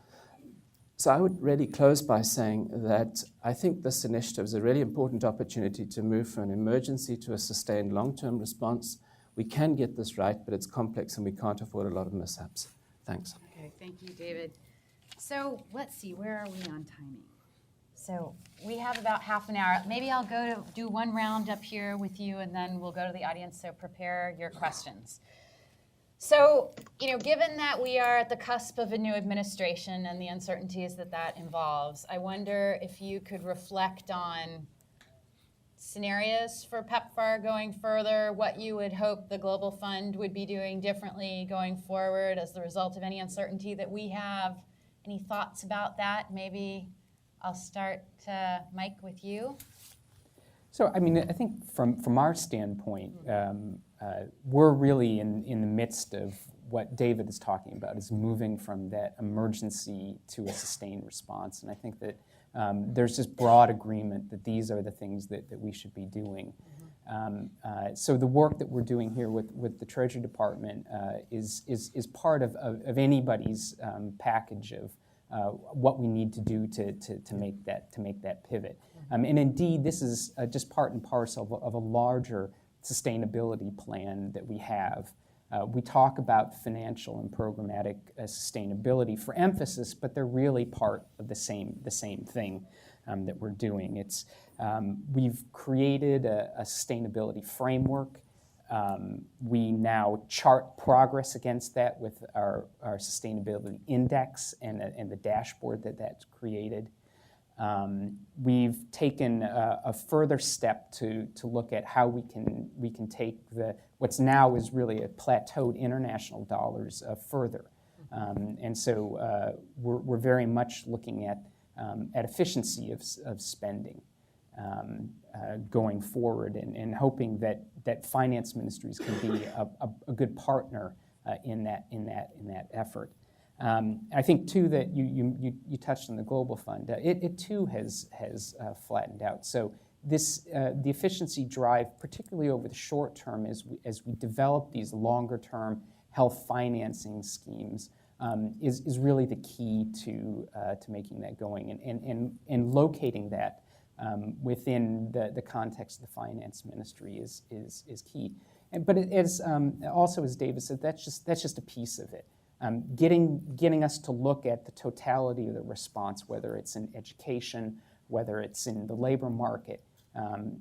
So I would really close by saying that I think this initiative is a really important opportunity to move from an emergency to a sustained long-term response. We can get this right, but it's complex and we can't afford a lot of mishaps. Thanks. Okay, thank you, David. So let's see, where are we on timing? So we have about half an hour. Maybe I'll go to do one round up here with you, and then we'll go to the audience, so prepare your questions. So, given that we are at the cusp of a new administration and the uncertainties that involves, I wonder if you could reflect on scenarios for PEPFAR going further, what you would hope the Global Fund would be doing differently going forward as the result of any uncertainty that we have. Any thoughts about that? Maybe I'll start, Mike, with you. So, I think from our standpoint, we're really in the midst of what David is talking about, is moving from that emergency to a sustained response. And I think that there's just broad agreement that these are the things that we should be doing. So the work that we're doing here with the Treasury Department is part of anybody's package of what we need to do to make that pivot. And indeed, this is just part and parcel of a larger sustainability plan that we have. We talk about financial and programmatic sustainability for emphasis, but they're really part of the same thing that we're doing. We've created a sustainability framework. We now chart progress against that with our sustainability index and the dashboard that's created. We've taken a further step to look at how we can take what's now is really a plateaued international dollars further. And so we're very much looking at efficiency of spending going forward, and hoping that finance ministries can be a good partner in that effort. I think too that you touched on the Global Fund. It too has flattened out. So the efficiency drive, particularly over the short term, as we develop these longer term health financing schemes, is really the key to making that going and locating that within the context of the finance ministry is key. But it is also, as David said, that's just a piece of it. Getting us to look at the totality of the response, whether it's in education, whether it's in the labor market,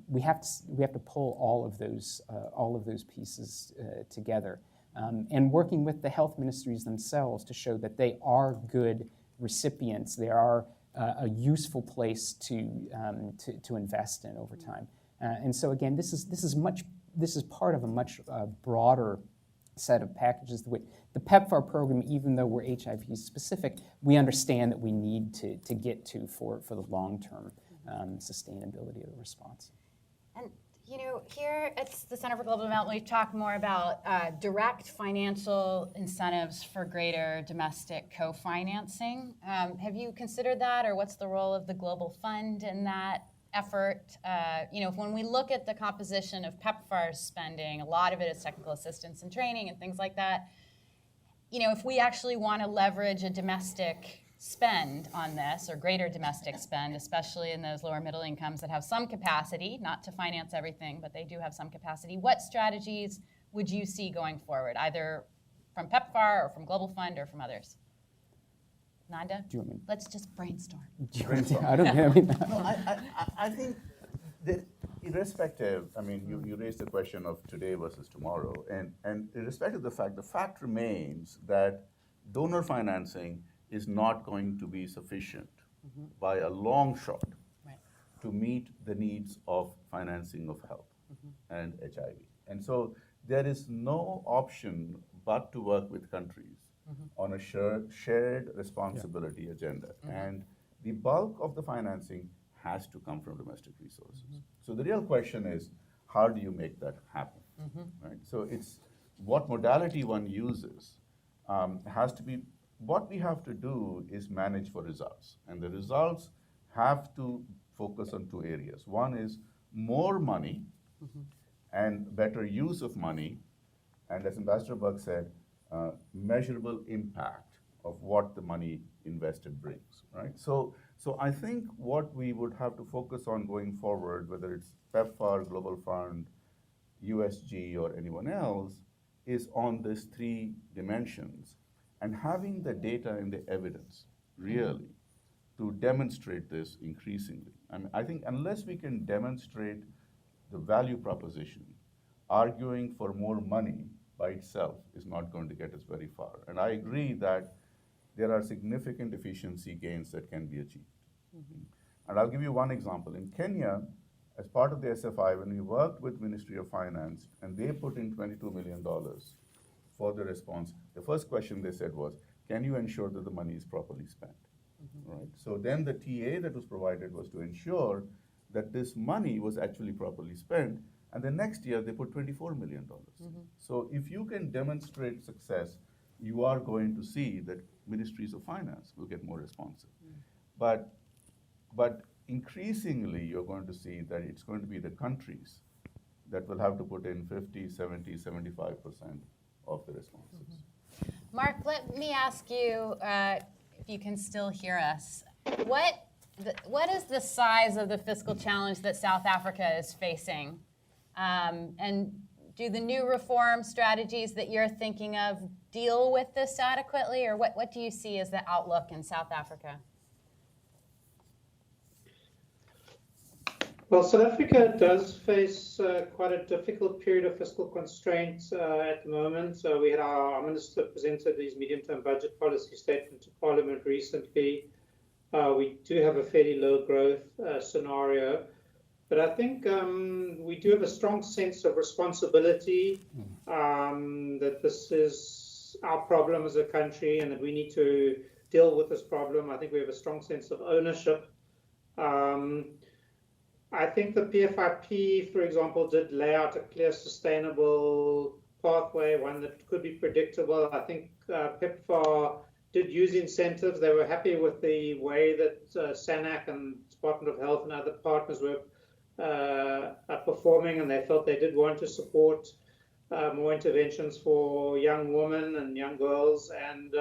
we have to pull all of those pieces together, and working with the health ministries themselves to show that they are good recipients, they are a useful place to invest in over time. And so again, this is part of a much broader set of packages. The PEPFAR program, even though we're HIV specific, we understand that we need to get to for the long-term sustainability of the response. And here at the Center for Global Development, we've talked more about direct financial incentives for greater domestic co-financing. Have you considered that, or what's the role of the Global Fund in that effort? When we look at the composition of PEPFAR's spending, a lot of it is technical assistance and training and things like that. If we actually want to leverage a domestic spend on this, or greater domestic spend, especially in those lower middle incomes that have some capacity, not to finance everything, but they do have some capacity, what strategies would you see going forward, either from PEPFAR or from Global Fund or from others? Nanda? Do you want me? Let's just brainstorm. I don't know. No, I think that irrespective, you raised the question of today versus tomorrow, and irrespective of the fact remains that donor financing is not going to be sufficient by a long shot to meet the needs of financing of health and HIV. And so there is no option but to work with countries on a shared responsibility agenda. And the bulk of the financing has to come from domestic resources. So the real question is, how do you make that happen? Right? So it's what modality one uses has to be. What we have to do is manage for results, and the results have to focus on two areas. One is more money and better use of money, and as Ambassador Burke said, measurable impact of what the money invested brings, right? So I think what we would have to focus on going forward, whether it's PEPFAR, Global Fund, USG, or anyone else, is on these three dimensions, and having the data and the evidence, really, to demonstrate this increasingly. I think unless we can demonstrate the value proposition, arguing for more money by itself is not going to get us very far. And I agree that there are significant efficiency gains that can be achieved. And I'll give you one example. In Kenya, as part of the SFI, when we worked with Ministry of Finance, and they put in $22 million for the response, the first question they said was, can you ensure that the money is properly spent? Right? So then the TA that was provided was to ensure that this money was actually properly spent, and the next year they put $24 million. So if you can demonstrate success, you are going to see that ministries of finance will get more responsive. But But increasingly, you're going to see that it's going to be the countries that will have to put in 50, 70, 75% of the responses. Mark, let me ask you, if you can still hear us, what is the size of the fiscal challenge that South Africa is facing? And do the new reform strategies that you're thinking of deal with this adequately, or what do you see as the outlook in South Africa? Well, South Africa does face quite a difficult period of fiscal constraints at the moment. We had our minister presented his medium-term budget policy statement to Parliament recently. We do have a fairly low growth scenario, but I think we do have a strong sense of responsibility that this is our problem as a country and that we need to deal with this problem. I think we have a strong sense of ownership. I think the PFIP, for example, did lay out a clear, sustainable pathway, one that could be predictable. I think PEPFAR did use incentives. They were happy with the way that SANAC and Department of Health and other partners were performing, and they felt they did want to support more interventions for young women and young girls, and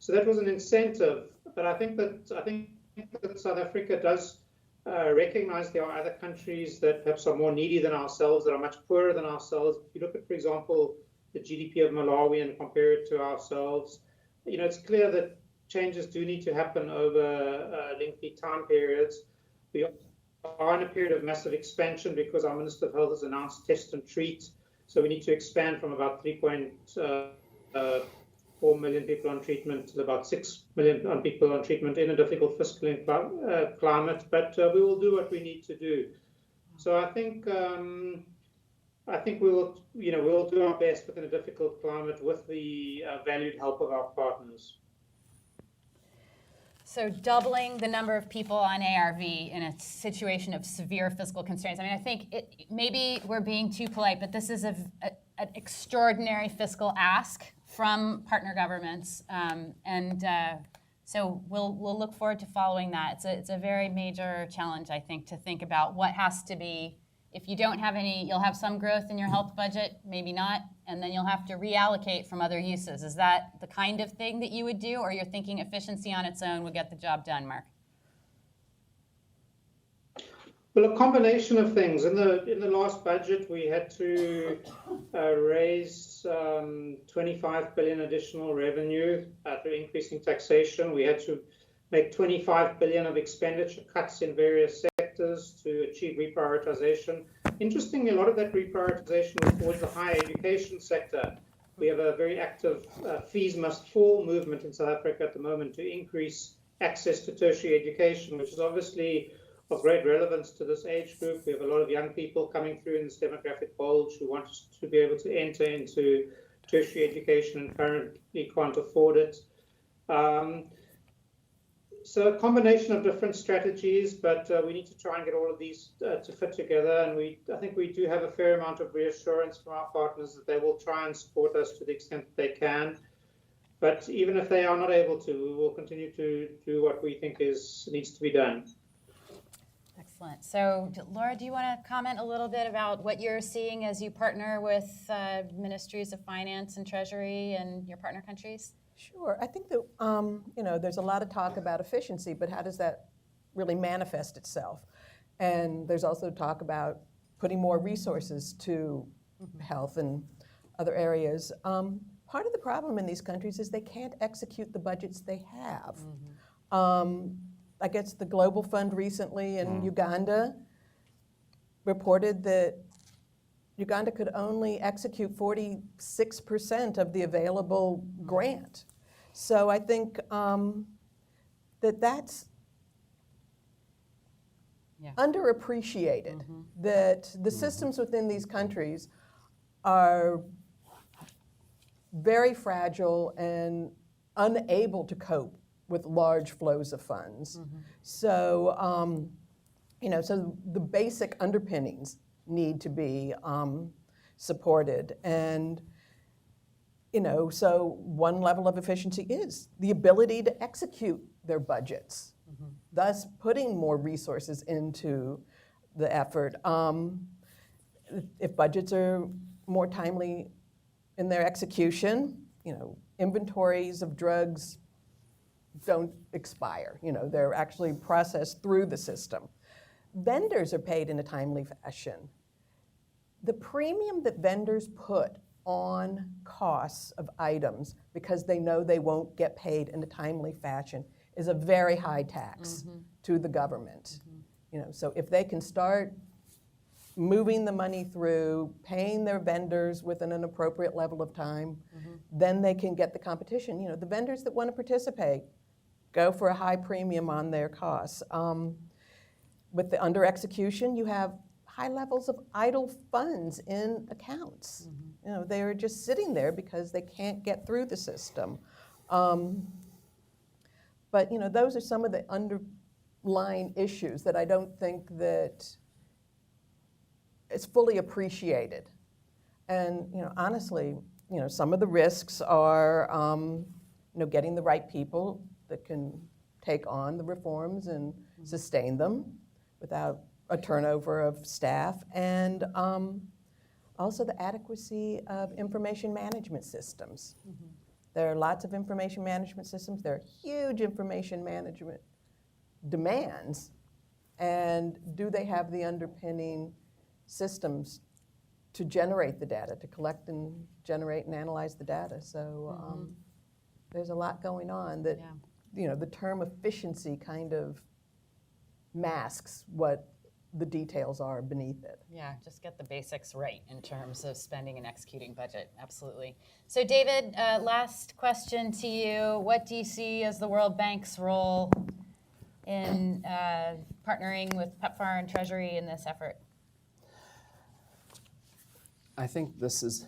so that was an incentive. But I think that South Africa does recognize there are other countries that perhaps are more needy than ourselves, that are much poorer than ourselves. If you look at, for example, the GDP of Malawi and compare it to ourselves, it's clear that changes do need to happen over lengthy time periods. We are in a period of massive expansion because our Minister of Health has announced test and treat. So we need to expand from about 3.4 million people on treatment to about 6 million people on treatment in a difficult fiscal climate. But we will do what we need to do. So I think we will, we'll do our best within a difficult climate with the valued help of our partners. So doubling the number of people on ARV in a situation of severe fiscal constraints. I mean, I think maybe we're being too polite, but this is an extraordinary fiscal ask from partner governments, so we'll look forward to following that. It's a very major challenge, I think, to think about what has to be. If you don't have any, you'll have some growth in your health budget, maybe not, and then you'll have to reallocate from other uses. Is that the kind of thing that you would do, or you're thinking efficiency on its own would get the job done, Mark? Well, a combination of things. In the last budget, we had to raise 25 billion additional revenue through increasing taxation. We had to make 25 billion of expenditure cuts in various sectors to achieve reprioritization. Interestingly, a lot of that reprioritization was towards the higher education sector. We have a very active fees must fall movement in South Africa at the moment to increase access to tertiary education, which is obviously of great relevance to this age group. We have a lot of young people coming through in this demographic bulge who want to be able to enter into tertiary education and currently can't afford it. So a combination of different strategies, but we need to try and get all of these to fit together. And I think we do have a fair amount of reassurance from our partners that they will try and support us to the extent that they can. But even if they are not able to, we will continue to do what we think needs to be done. Excellent. So, Laura, do you want to comment a little bit about what you're seeing as you partner with Ministries of Finance and Treasury and your partner countries? Sure. I think that, there's a lot of talk about efficiency, but how does that really manifest itself? And there's also talk about putting more resources to health and other areas. Part of the problem in these countries is they can't execute the budgets they have. I guess the Global Fund recently in Uganda reported that Uganda could only execute 46% of the available grant. So I think that's underappreciated, that the systems within these countries are very fragile and unable to cope with large flows of funds. So, so the basic underpinnings need to be supported. And, so one level of efficiency is the ability to execute their budgets thus putting more resources into the effort. If budgets are more timely in their execution, inventories of drugs don't expire. They're actually processed through the system. Vendors are paid in a timely fashion. The premium that vendors put on costs of items because they know they won't get paid in a timely fashion is a very high tax to the government. So if they can start moving the money through, paying their vendors within an appropriate level of time, then they can get the competition. The vendors that want to participate go for a high premium on their costs. With the under execution, you have high levels of idle funds in accounts. They are just sitting there because they can't get through the system. But those are some of the underlying issues that I don't think that it's fully appreciated. And honestly, some of the risks are getting the right people that can take on the reforms and sustain them without a turnover of staff, and also the adequacy of information management systems. There are lots of information management systems. There are huge information management demands, and do they have the underpinning systems to generate the data, to collect and generate and analyze the data? So there's a lot going on that, the term efficiency kind of masks what the details are beneath it. Yeah, just get the basics right in terms of spending and executing budget, absolutely. So David, last question to you. What do you see as the World Bank's role in partnering with PEPFAR and Treasury in this effort? I think this is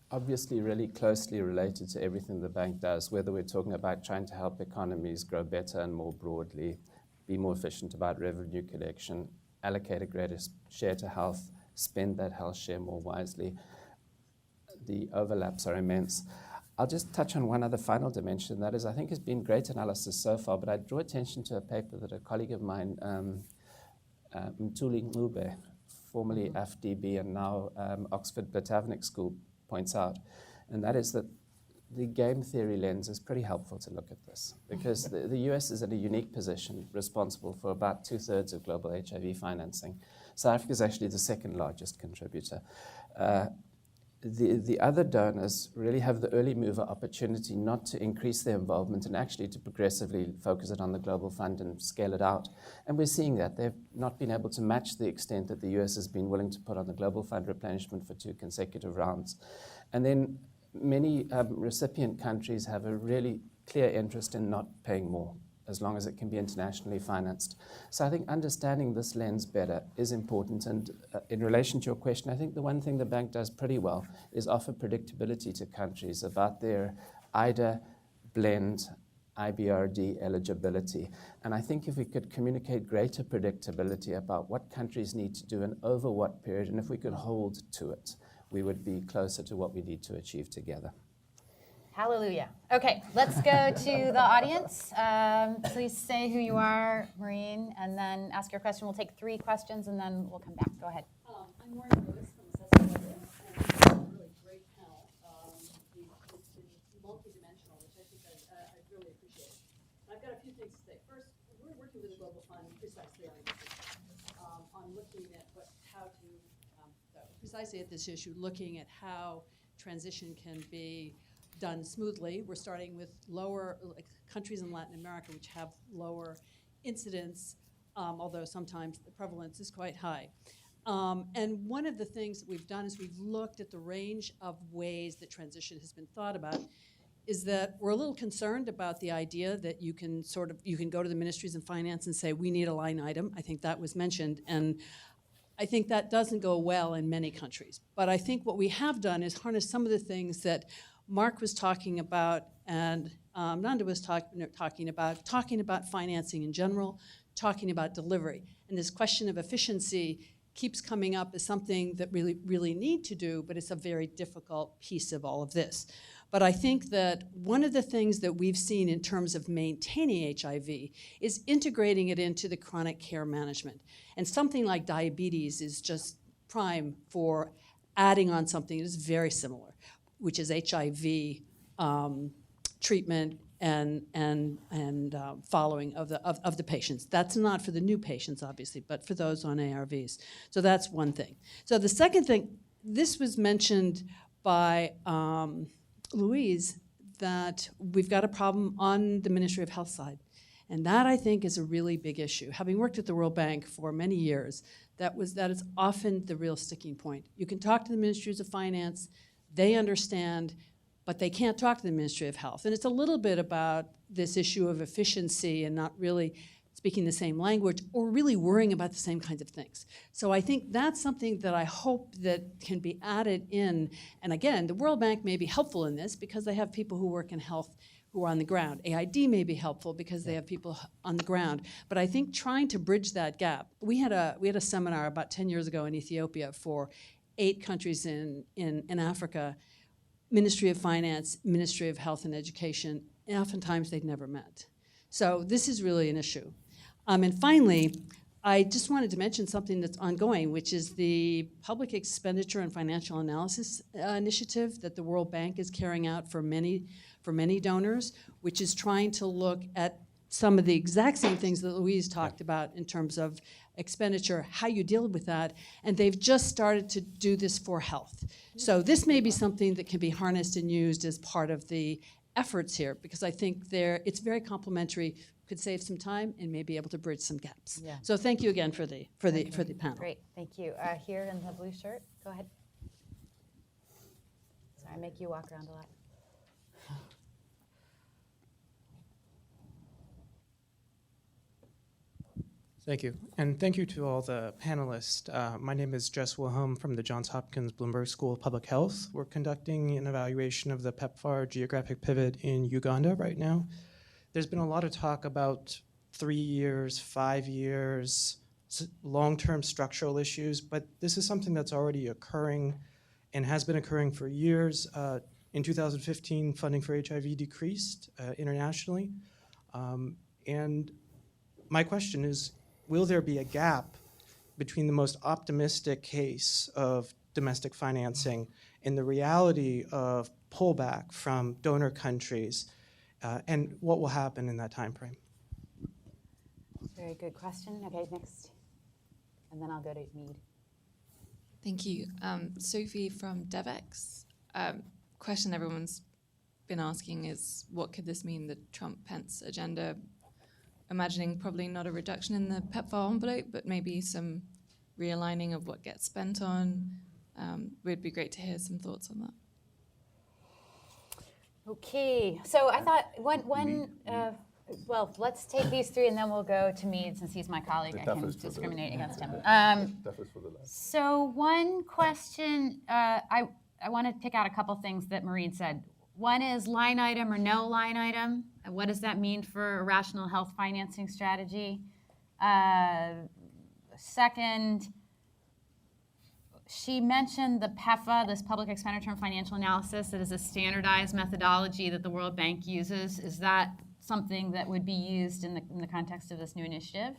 obviously really closely related to everything the bank does, whether we're talking about trying to help economies grow better and more broadly, be more efficient about revenue collection, allocate a greater share to health, spend that health share more wisely. The overlaps are immense. I'll just touch on one other final dimension. That is, I think, has been great analysis so far, but I draw attention to a paper that a colleague of mine, Mtuli Ngube, formerly FDB and now Oxford Botanic School, points out, and that is that the game theory lens is pretty helpful to look at this, because the US is in a unique position, responsible for about 2/3 of global HIV financing. South Africa is actually the second largest contributor. The other donors really have the early mover opportunity not to increase their involvement and actually to progressively focus it on the global fund and scale it out. And we're seeing that. They've not been able to match the extent that the US has been willing to put on the global fund replenishment for 2 consecutive rounds. And then many recipient countries have a really clear interest in not paying more, as long as it can be internationally financed. So I think understanding this lens better is important. And in relation to your question, I think the one thing the bank does pretty well is offer predictability to countries about their IDA, blend, IBRD eligibility. And I think if we could communicate greater predictability about what countries need to do and over what period, and if we could hold to it, we would be closer to what we need to achieve together. Hallelujah. Okay, let's go to the audience. Please say who you are, Maureen, and then ask your question. We'll take 3 questions, and then we'll come back. Go ahead. I'm Maureen Lewis from Assessment, and it's a really great panel. It's been multidimensional, which I think I really appreciate. I've got a few things to say. First, we're working with the Global Fund precisely on looking at precisely at this issue, looking at how transition can be done smoothly. We're starting with lower countries in Latin America, which have lower incidence, although sometimes the prevalence is quite high. And one of the things that we've done is we've looked at the range of ways that transition has been thought about. Is that we're a little concerned about the idea that you can go to the Ministries of Finance and say, we need a line item. I think that was mentioned, and I think that doesn't go well in many countries. But I think what we have done is harness some of the things that Mark was talking about and Nanda was talking about financing in general, talking about delivery. And this question of efficiency keeps coming up as something that really need to do, but it's a very difficult piece of all of this. But I think that one of the things that we've seen in terms of maintaining HIV is integrating it into the chronic care management. And something like diabetes is just prime for adding on something that is very similar, which is HIV treatment and following of the patients. That's not for the new patients, obviously, but for those on ARVs. So that's one thing. So the second thing, this was mentioned by Louise, that we've got a problem on the Ministry of Health side. And that, I think, is a really big issue. Having worked at the World Bank for many years, that is often the real sticking point. You can talk to the Ministries of Finance, they understand, but they can't talk to the Ministry of Health. And it's a little bit about this issue of efficiency and not really speaking the same language or really worrying about the same kinds of things. So I think that's something that I hope that can be added in. And again, the World Bank may be helpful in this because they have people who work in health who are on the ground. AID may be helpful because they have people on the ground. But I think trying to bridge that gap. We had a seminar about 10 years ago in Ethiopia for 8 countries in Africa, Ministry of Finance, Ministry of Health and Education, and oftentimes they'd never met. So this is really an issue. And finally, I just wanted to mention something that's ongoing, which is the Public Expenditure and Financial Analysis Initiative that the World Bank is carrying out for many donors, which is trying to look at some of the exact same things that Louise talked about in terms of expenditure, how you deal with that, and they've just started to do this for health. So this may be something that can be harnessed and used as part of the efforts here, because I think it's very complementary, could save some time and may be able to bridge some gaps. Yeah. So thank you again for the panel. Great, thank you. Here in the blue shirt, go ahead. Sorry, I make you walk around a lot. Thank you. And thank you to all the panelists. My name is Jess Wilhelm from the Johns Hopkins Bloomberg School of Public Health. We're conducting an evaluation of the PEPFAR geographic pivot in Uganda right now. There's been a lot of talk about 3 years, 5 years, long-term structural issues, but this is something that's already occurring and has been occurring for years. In 2015, funding for HIV decreased internationally. And my question is, will there be a gap between the most optimistic case of domestic financing and the reality of pullback from donor countries, and what will happen in that time frame? Very good question. Okay, next. And then I'll go to Mead. Thank you. Sophie from DevEx. Question everyone's been asking is, what could this mean, the Trump-Pence agenda? Imagining probably not a reduction in the PEPFAR envelope, but maybe some realigning of what gets spent on. Would be great to hear some thoughts on that. Okay, so I thought well, let's take these 3 and then we'll go to Mead since he's my colleague. I can discriminate against him. So one question, I want to pick out a couple things that Maureen said. One is line item or no line item. What does that mean for a rational health financing strategy? Second, she mentioned the PEPFAR, this public expenditure and financial analysis, that is a standardized methodology that the World Bank uses. Is that something that would be used in the context of this new initiative?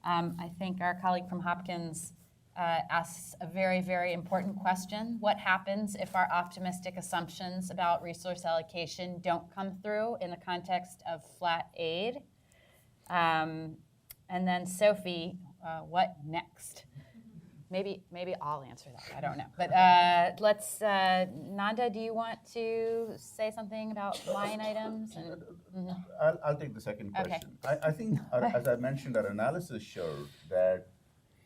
I think our colleague from Hopkins asks a very, very important question. What happens if our optimistic assumptions about resource allocation don't come through in the context of flat aid? And then Sophie, what next? Maybe I'll answer that. I don't know. But let's, Nanda, do you want to say something about line items? And, I'll take the second question. Okay. I think, as I mentioned, our analysis showed that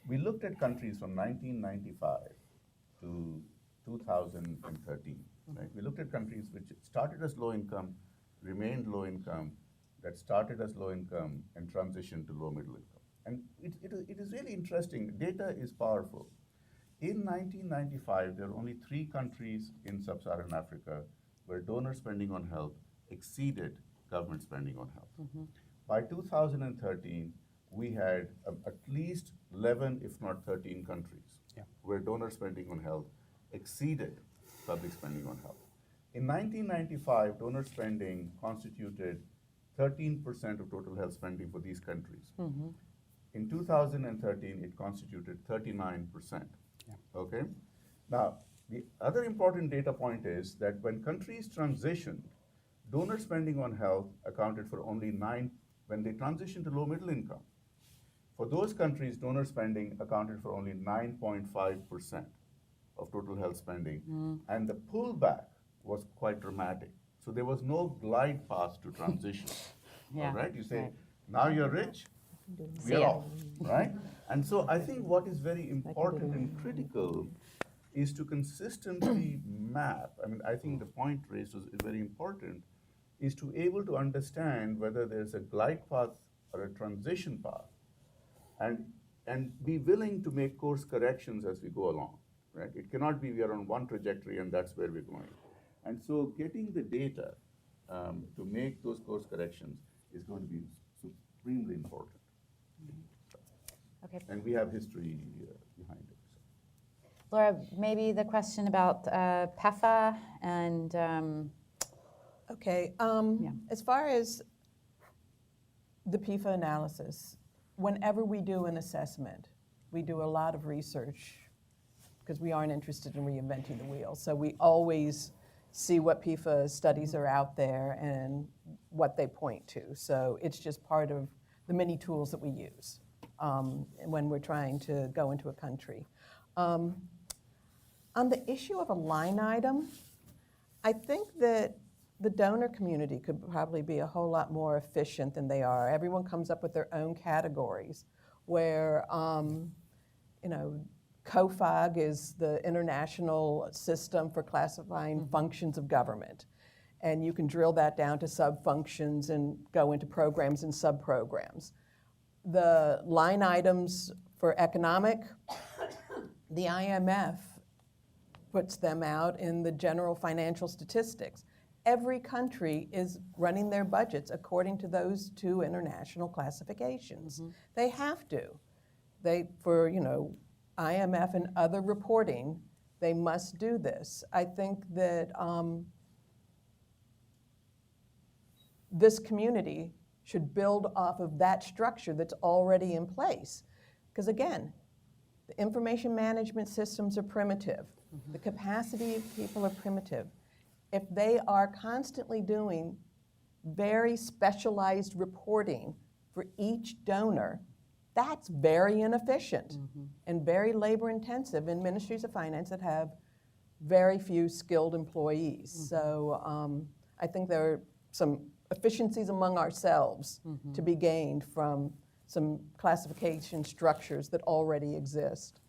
we looked at countries from 1995 to 2013. Right? We looked at countries which started as low income, remained low income, that started as low income, and transitioned to low middle income. And it is really interesting. Data is powerful. In 1995, there were only 3 countries in sub-Saharan Africa where donor spending on health exceeded government spending on health. Mm-hmm. By 2013, we had at least 11, if not 13 countries where donor spending on health exceeded public spending on health. In 1995, donor spending constituted 13% of total health spending for these countries. In 2013, it constituted 39%. Okay? Now, the other important data point is that when countries transitioned, donor spending on health accounted for only 9%, when they transitioned to low middle income. For those countries, donor spending accounted for only 9.5% of total health spending, and the pullback was quite dramatic. So there was no glide path to transition. Yeah, All right? You say, right. now you're rich, See we're ya. off, right? And so I think what is very important and critical is to consistently map. I mean, I think the point raised is very important, is to able to understand whether there's a glide path or a transition path, and be willing to make course corrections as we go along, right? It cannot be we are on one trajectory and that's where we're going. And so getting the data to make those course corrections is going to be supremely important. Okay. And we have history behind it. Laura, maybe the question about PEPFAR and Okay, as far as the PEPFAR analysis, whenever we do an assessment, we do a lot of research because we aren't interested in reinventing the wheel. So we always see what PEPFAR studies are out there and what they point to. So it's just part of the many tools that we use when we're trying to go into a country. On the issue of a line item, I think that the donor community could probably be a whole lot more efficient than they are. Everyone comes up with their own categories where, COFAG is the international system for classifying functions of government. And you can drill that down to sub-functions and go into programs and sub-programs. The line items for economic, the IMF puts them out in the general financial statistics. Every country is running their budgets according to those two international classifications. They have to. For IMF and other reporting, they must do this. I think that this community should build off of that structure that's already in place. Because again, the information management systems are primitive. The capacity of people are primitive. If they are constantly doing very specialized reporting for each donor, that's very inefficient and very labor intensive in ministries of finance that have very few skilled employees. So I think there are some efficiencies among ourselves to be gained from some classification structures that already exist.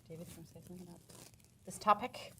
David, do you want to say something about this topic?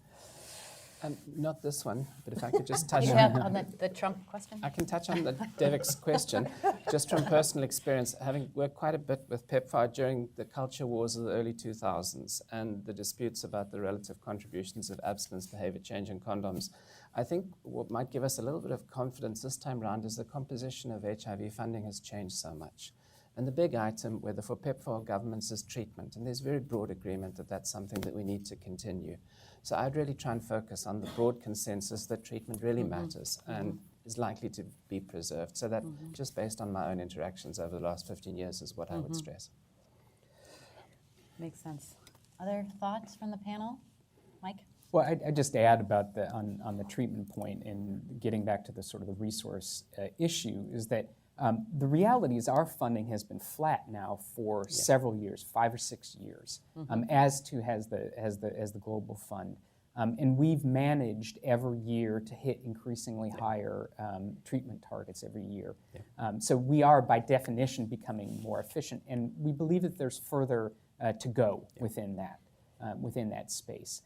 Not this one, but if I could just touch on the Trump question? I can touch on the Devik's question, just from personal experience, having worked quite a bit with PEPFAR during the culture wars of the early 2000s and the disputes about the relative contributions of abstinence, behavior change, and condoms. I think what might give us a little bit of confidence this time around is the composition of HIV funding has changed so much. And the big item, whether for PEPFAR or governments, is treatment. And there's very broad agreement that that's something that we need to continue. So I'd really try and focus on the broad consensus that treatment really matters and is likely to be preserved. So that, just based on my own interactions over the last 15 years, is what I would stress. Makes sense. Other thoughts from the panel? Mike? Well, I just add about on the treatment point and getting back to the sort of the resource issue is that the reality is our funding has been flat now for several years, 5 or 6 years, as has the Global Fund. And we've managed every year to hit increasingly higher treatment targets every year. So we are, by definition, becoming more efficient. And we believe that there's further to go within that space.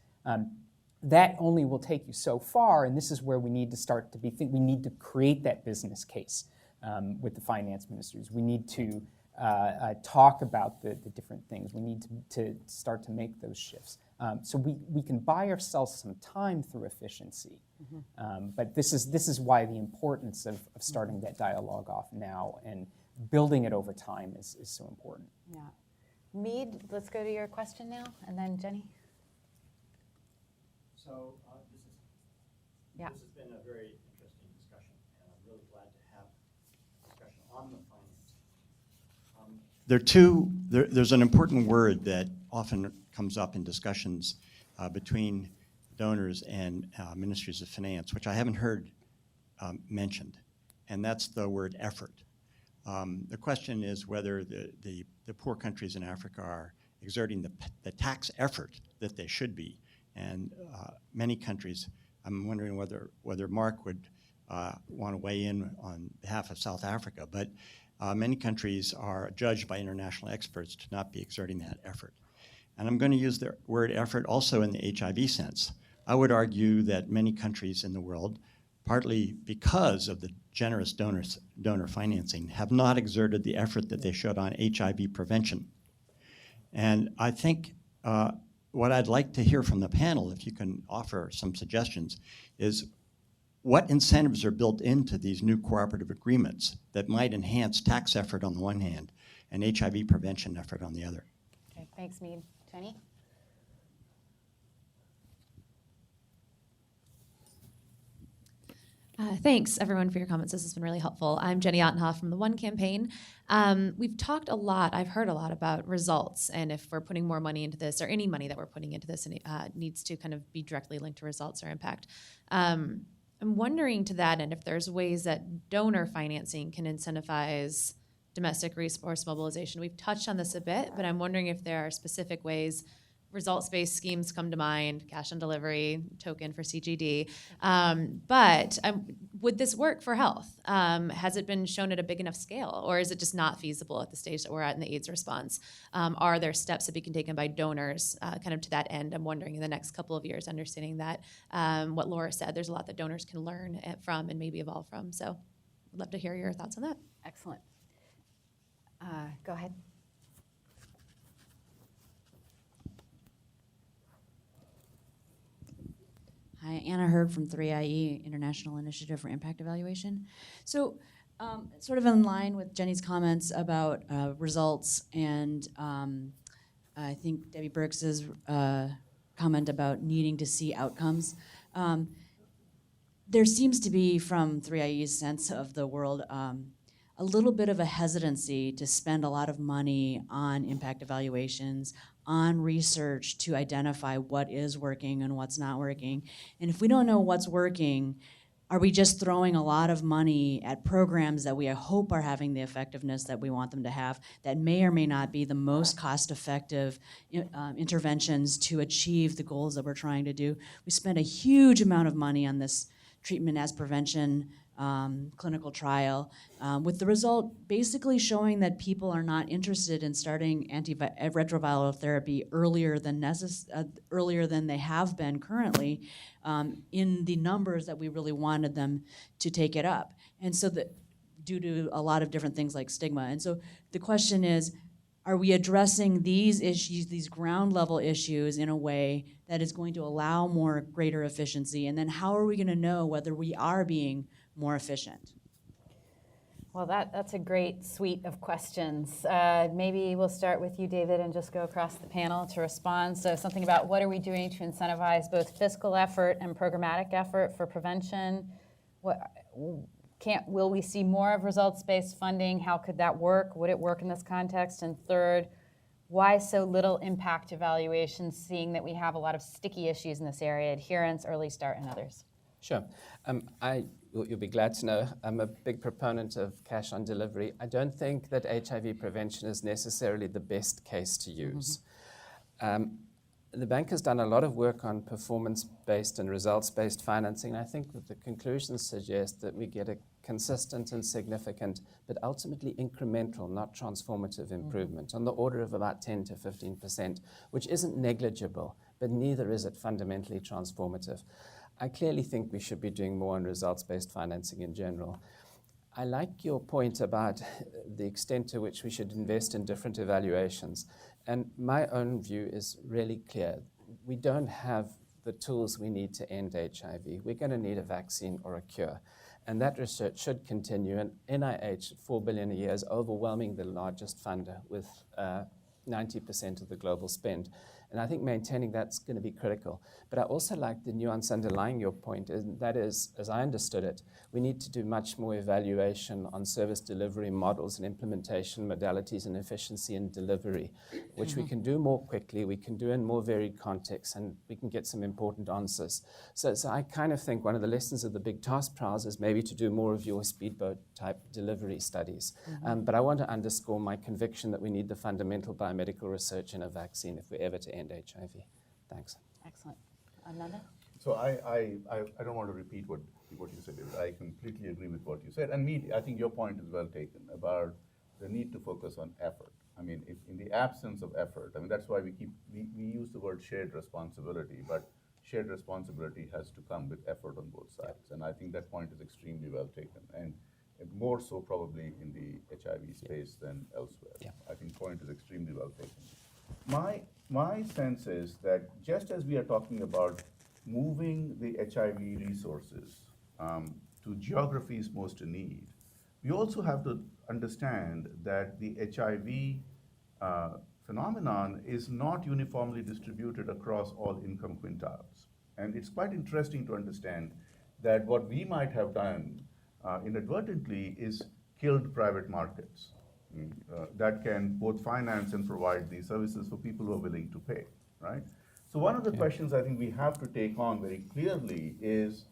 That only will take you so far, and this is where we need to start to we need to create that business case. With the finance ministries. We need to talk about the different things. We need to start to make those shifts. So we can buy ourselves some time through efficiency. But this is why the importance of starting that dialogue off now and building it over time is so important. Yeah. Mead, let's go to your question now, and then Jenny. So Yeah. This has been a very interesting discussion, and I'm really glad to have a discussion on the finance. There's an important word that often comes up in discussions between donors and ministries of finance, which I haven't heard mentioned, and that's the word effort. The question is whether the poor countries in Africa are exerting the tax effort that they should be. And many countries, I'm wondering whether Mark would want to weigh in on behalf of South Africa, but many countries are judged by international experts to not be exerting that effort. And I'm going to use the word effort also in the HIV sense. I would argue that many countries in the world, partly because of the generous donor financing, have not exerted the effort that they should on HIV prevention. And I think what I'd like to hear from the panel, if you can offer some suggestions, is what incentives are built into these new cooperative agreements that might enhance tax effort on the one hand and HIV prevention effort on the other? Okay, thanks, Mead. Jenny? Thanks, everyone, for your comments. This has been really helpful. I'm Jenny Ottenhoff from the One Campaign. We've talked a lot, I've heard a lot about results, and if we're putting more money into this, or any money that we're putting into this, needs to kind of be directly linked to results or impact. I'm wondering to that end if there's ways that donor financing can incentivize domestic resource mobilization. We've touched on this a bit, but I'm wondering if there are specific ways. Results-based schemes come to mind, cash on delivery, token for CGD. But would this work for health? Has it been shown at a big enough scale, or is it just not feasible at the stage that we're at in the AIDS response? Are there steps that be taken by donors kind of to that end? I'm wondering in the next couple of years, understanding that what Laura said, there's a lot that donors can learn from and maybe evolve from. So I'd love to hear your thoughts on that. Excellent. Go ahead. Hi, Anna Herg from 3IE, International Initiative for Impact Evaluation. So sort of in line with Jenny's comments about results and I think Debbie Burks's comment about needing to see outcomes. There seems to be, from 3IE's sense of the world, a little bit of a hesitancy to spend a lot of money on impact evaluations, on research to identify what is working and what's not working. And if we don't know what's working, are we just throwing a lot of money at programs that we hope are having the effectiveness that we want them to have, that may or may not be the most cost-effective interventions to achieve the goals that we're trying to do? We spend a huge amount of money on this treatment as prevention clinical trial, with the result basically showing that people are not interested in starting antiretroviral therapy earlier than they have been currently in the numbers that we really wanted them to take it up. And so due to a lot of different things like stigma. And so the question is, are we addressing these issues, these ground level issues, in a way that is going to allow greater efficiency? And then how are we going to know whether we are being more efficient? Well, that's a great suite of questions. Maybe we'll start with you, David, and just go across the panel to respond. So something about what are we doing to incentivize both fiscal effort and programmatic effort for prevention? Will we see more of results-based funding? How could that work? Would it work in this context? And third, why so little impact evaluation, seeing that we have a lot of sticky issues in this area, adherence, early start, and others? Sure. You'll be glad to know I'm a big proponent of cash on delivery. I don't think that HIV prevention is necessarily the best case to use. The bank has done a lot of work on performance-based and results-based financing. I think that the conclusions suggest that we get a consistent and significant, but ultimately incremental, not transformative improvement on the order of about 10 to 15%, which isn't negligible, but neither is it fundamentally transformative. I clearly think we should be doing more on results-based financing in general. I like your point about the extent to which we should invest in different evaluations. And my own view is really clear. We don't have the tools we need to end HIV. We're going to need a vaccine or a cure. And that research should continue. And NIH, $4 billion a year, is overwhelming the largest funder with 90% of the global spend. And I think maintaining that's going to be critical. But I also like the nuance underlying your point, and that is, as I understood it, we need to do much more evaluation on service delivery models and implementation modalities and efficiency in delivery, which we can do more quickly, we can do in more varied contexts, and we can get some important answers. So I kind of think one of the lessons of the big task trials is maybe to do more of your speedboat type delivery studies. But I want to underscore my conviction that we need the fundamental biomedical research in a vaccine if we're ever to end HIV. Thanks. Excellent. Ananda? So I don't want to repeat what you said. I completely agree with what you said. And I think your point is well taken about the need to focus on effort. I mean, if in the absence of effort, I mean, that's why we use the word shared responsibility, but shared responsibility has to come with effort on both sides. And I think that point is extremely well taken, and more so probably in the HIV space than elsewhere. I think point is extremely well taken. My sense is that just as we are talking about moving the HIV resources to geographies most in need, we also have to understand that the HIV phenomenon is not uniformly distributed across all income quintiles. And it's quite interesting to understand that what we might have done inadvertently is killed private markets that can both finance and provide these services for people who are willing to pay, right? So one of the questions I think we have to take on very clearly is,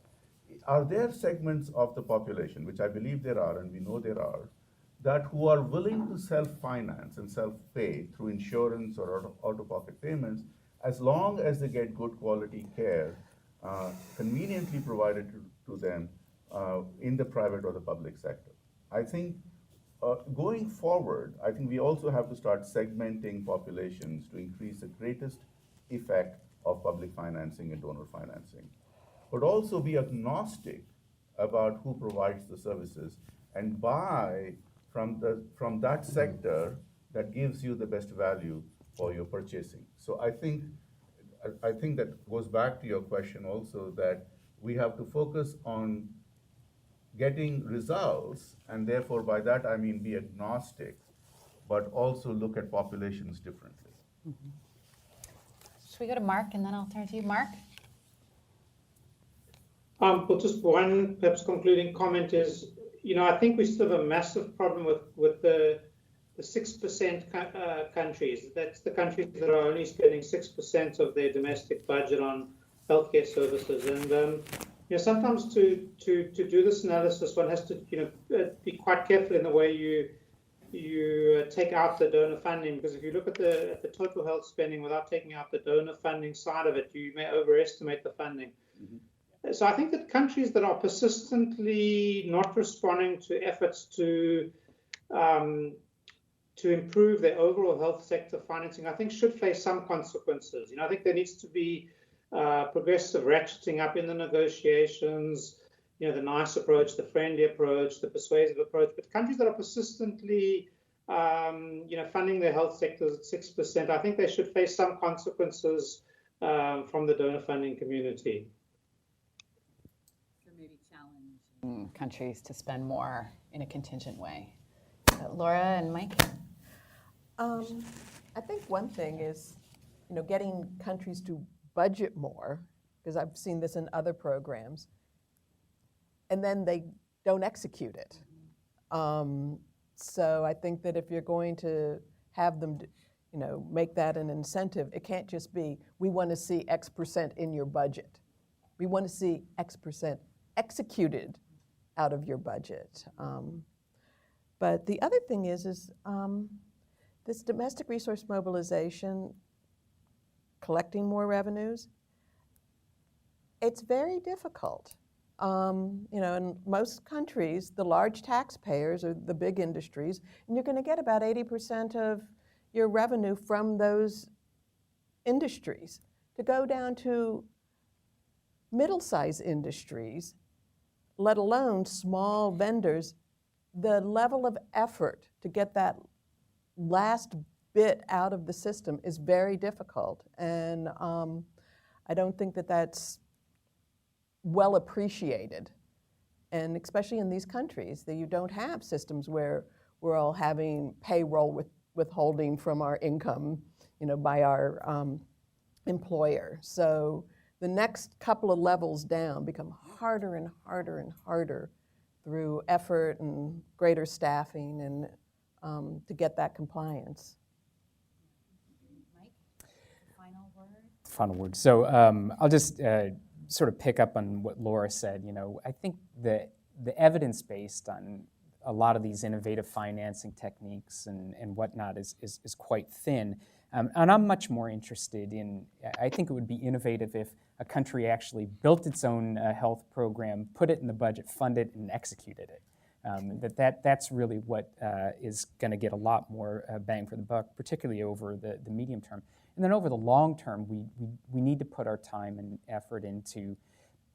are there segments of the population, which I believe there are, and we know there are, that who are willing to self-finance and self-pay through insurance or out-of-pocket payments, as long as they get good quality care conveniently provided to them in the private or the public sector. I think going forward, I think we also have to start segmenting populations to increase the greatest effect of public financing and donor financing, but also be agnostic about who provides the services and buy from that sector that gives you the best value for your purchasing. So I think that goes back to your question also, that we have to focus on getting results, and therefore by that I mean be agnostic, but also look at populations differently. Should we go to Mark, and then I'll turn to you. Mark? Well, just one perhaps concluding comment is, I think we still have a massive problem with the 6% countries. That's the countries that are only spending 6% of their domestic budget on healthcare services. And sometimes to do this analysis, one has to be quite careful in the way you take out the donor funding, because if you look at the total health spending without taking out the donor funding side of it, you may overestimate the funding. So I think that countries that are persistently not responding to efforts to improve their overall health sector financing, I think should face some consequences. I think there needs to be progressive ratcheting up in the negotiations, the nice approach, the friendly approach, the persuasive approach. But countries that are persistently, funding their health sectors at 6%, I think they should face some consequences from the donor funding community. So maybe challenge countries to spend more in a contingent way. Laura and Mike? I think one thing is, getting countries to budget more, because I've seen this in other programs, and then they don't execute it. So I think that if you're going to have them, make that an incentive, it can't just be, we want to see X% in your budget. We want to see X% executed out of your budget. But the other thing is this domestic resource mobilization, collecting more revenues, it's very difficult. In most countries, the large taxpayers are the big industries, and you're going to get about 80% of your revenue from those industries. To go down to middle-sized industries, let alone small vendors, the level of effort to get that last bit out of the system is very difficult. And I don't think that that's well appreciated. And especially in these countries, that you don't have systems where we're all having payroll withholding from our income, by our employer. So the next couple of levels down become harder and harder and harder through effort and greater staffing and to get that compliance. Mike, final word? Final word. So I'll just sort of pick up on what Laura said. You know, I think the evidence based on a lot of these innovative financing techniques and whatnot is quite thin. And I'm much more interested in, I think it would be innovative if a country actually built its own health program, put it in the budget, funded it, and executed it. That's really what is going to get a lot more bang for the buck, particularly over the medium term. And then over the long term, we need to put our time and effort into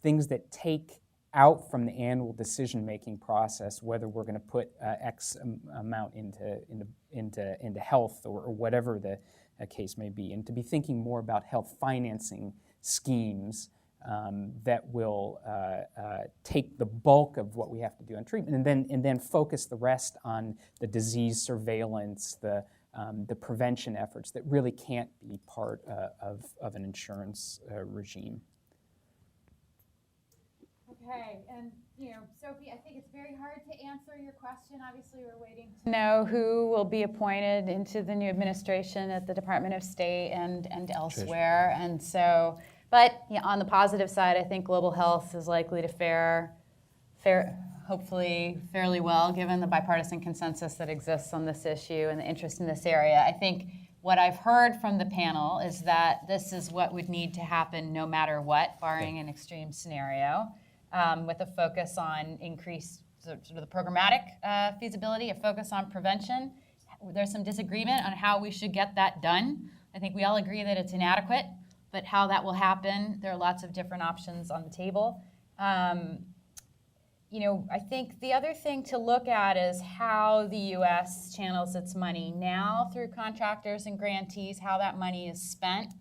things that take out from the annual decision-making process whether we're going to put X amount into health or whatever the case may be, and to be thinking more about health financing schemes that will take the bulk of what we have to do on treatment, and then focus the rest on the disease surveillance, the prevention efforts that really can't be part of an insurance regime. Okay, and Sophie, I think it's very hard to answer your question. Obviously, we're waiting to know who will be appointed into the new administration at the Department of State and elsewhere. Treasury. And so, but on the positive side, I think global health is likely to fare hopefully fairly well, given the bipartisan consensus that exists on this issue and the interest in this area. I think what I've heard from the panel is that this is what would need to happen no matter what, barring an extreme scenario. With a focus on increased sort of the programmatic feasibility, a focus on prevention. There's some disagreement on how we should get that done. I think we all agree that it's inadequate, but how that will happen, there are lots of different options on the table. I think the other thing to look at is how the U.S. channels its money now through contractors and grantees, how that money is spent.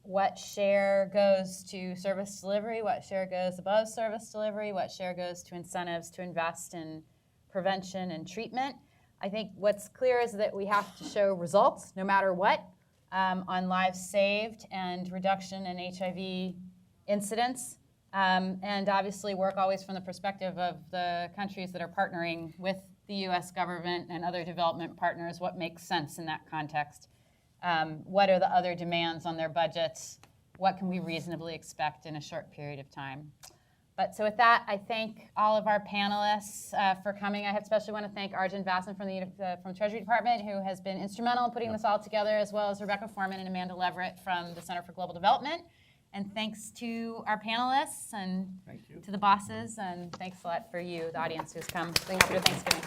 What share goes to service delivery, what share goes above service delivery, what share goes to incentives to invest in prevention and treatment. I think what's clear is that we have to show results no matter what on lives saved and reduction in HIV incidence, and obviously work always from the perspective of the countries that are partnering with the U.S. government and other development partners, what makes sense in that context. What are the other demands on their budgets? What can we reasonably expect in a short period of time? But so with that, I thank all of our panelists for coming. I especially want to thank Arjun Vasan from the Treasury Department, who has been instrumental in putting this all together, as well as Rebecca Foreman and Amanda Leverett from the Center for Global Development. And thanks to our panelists and to the bosses, and thanks a lot for you, the audience who's come. Happy Thanksgiving.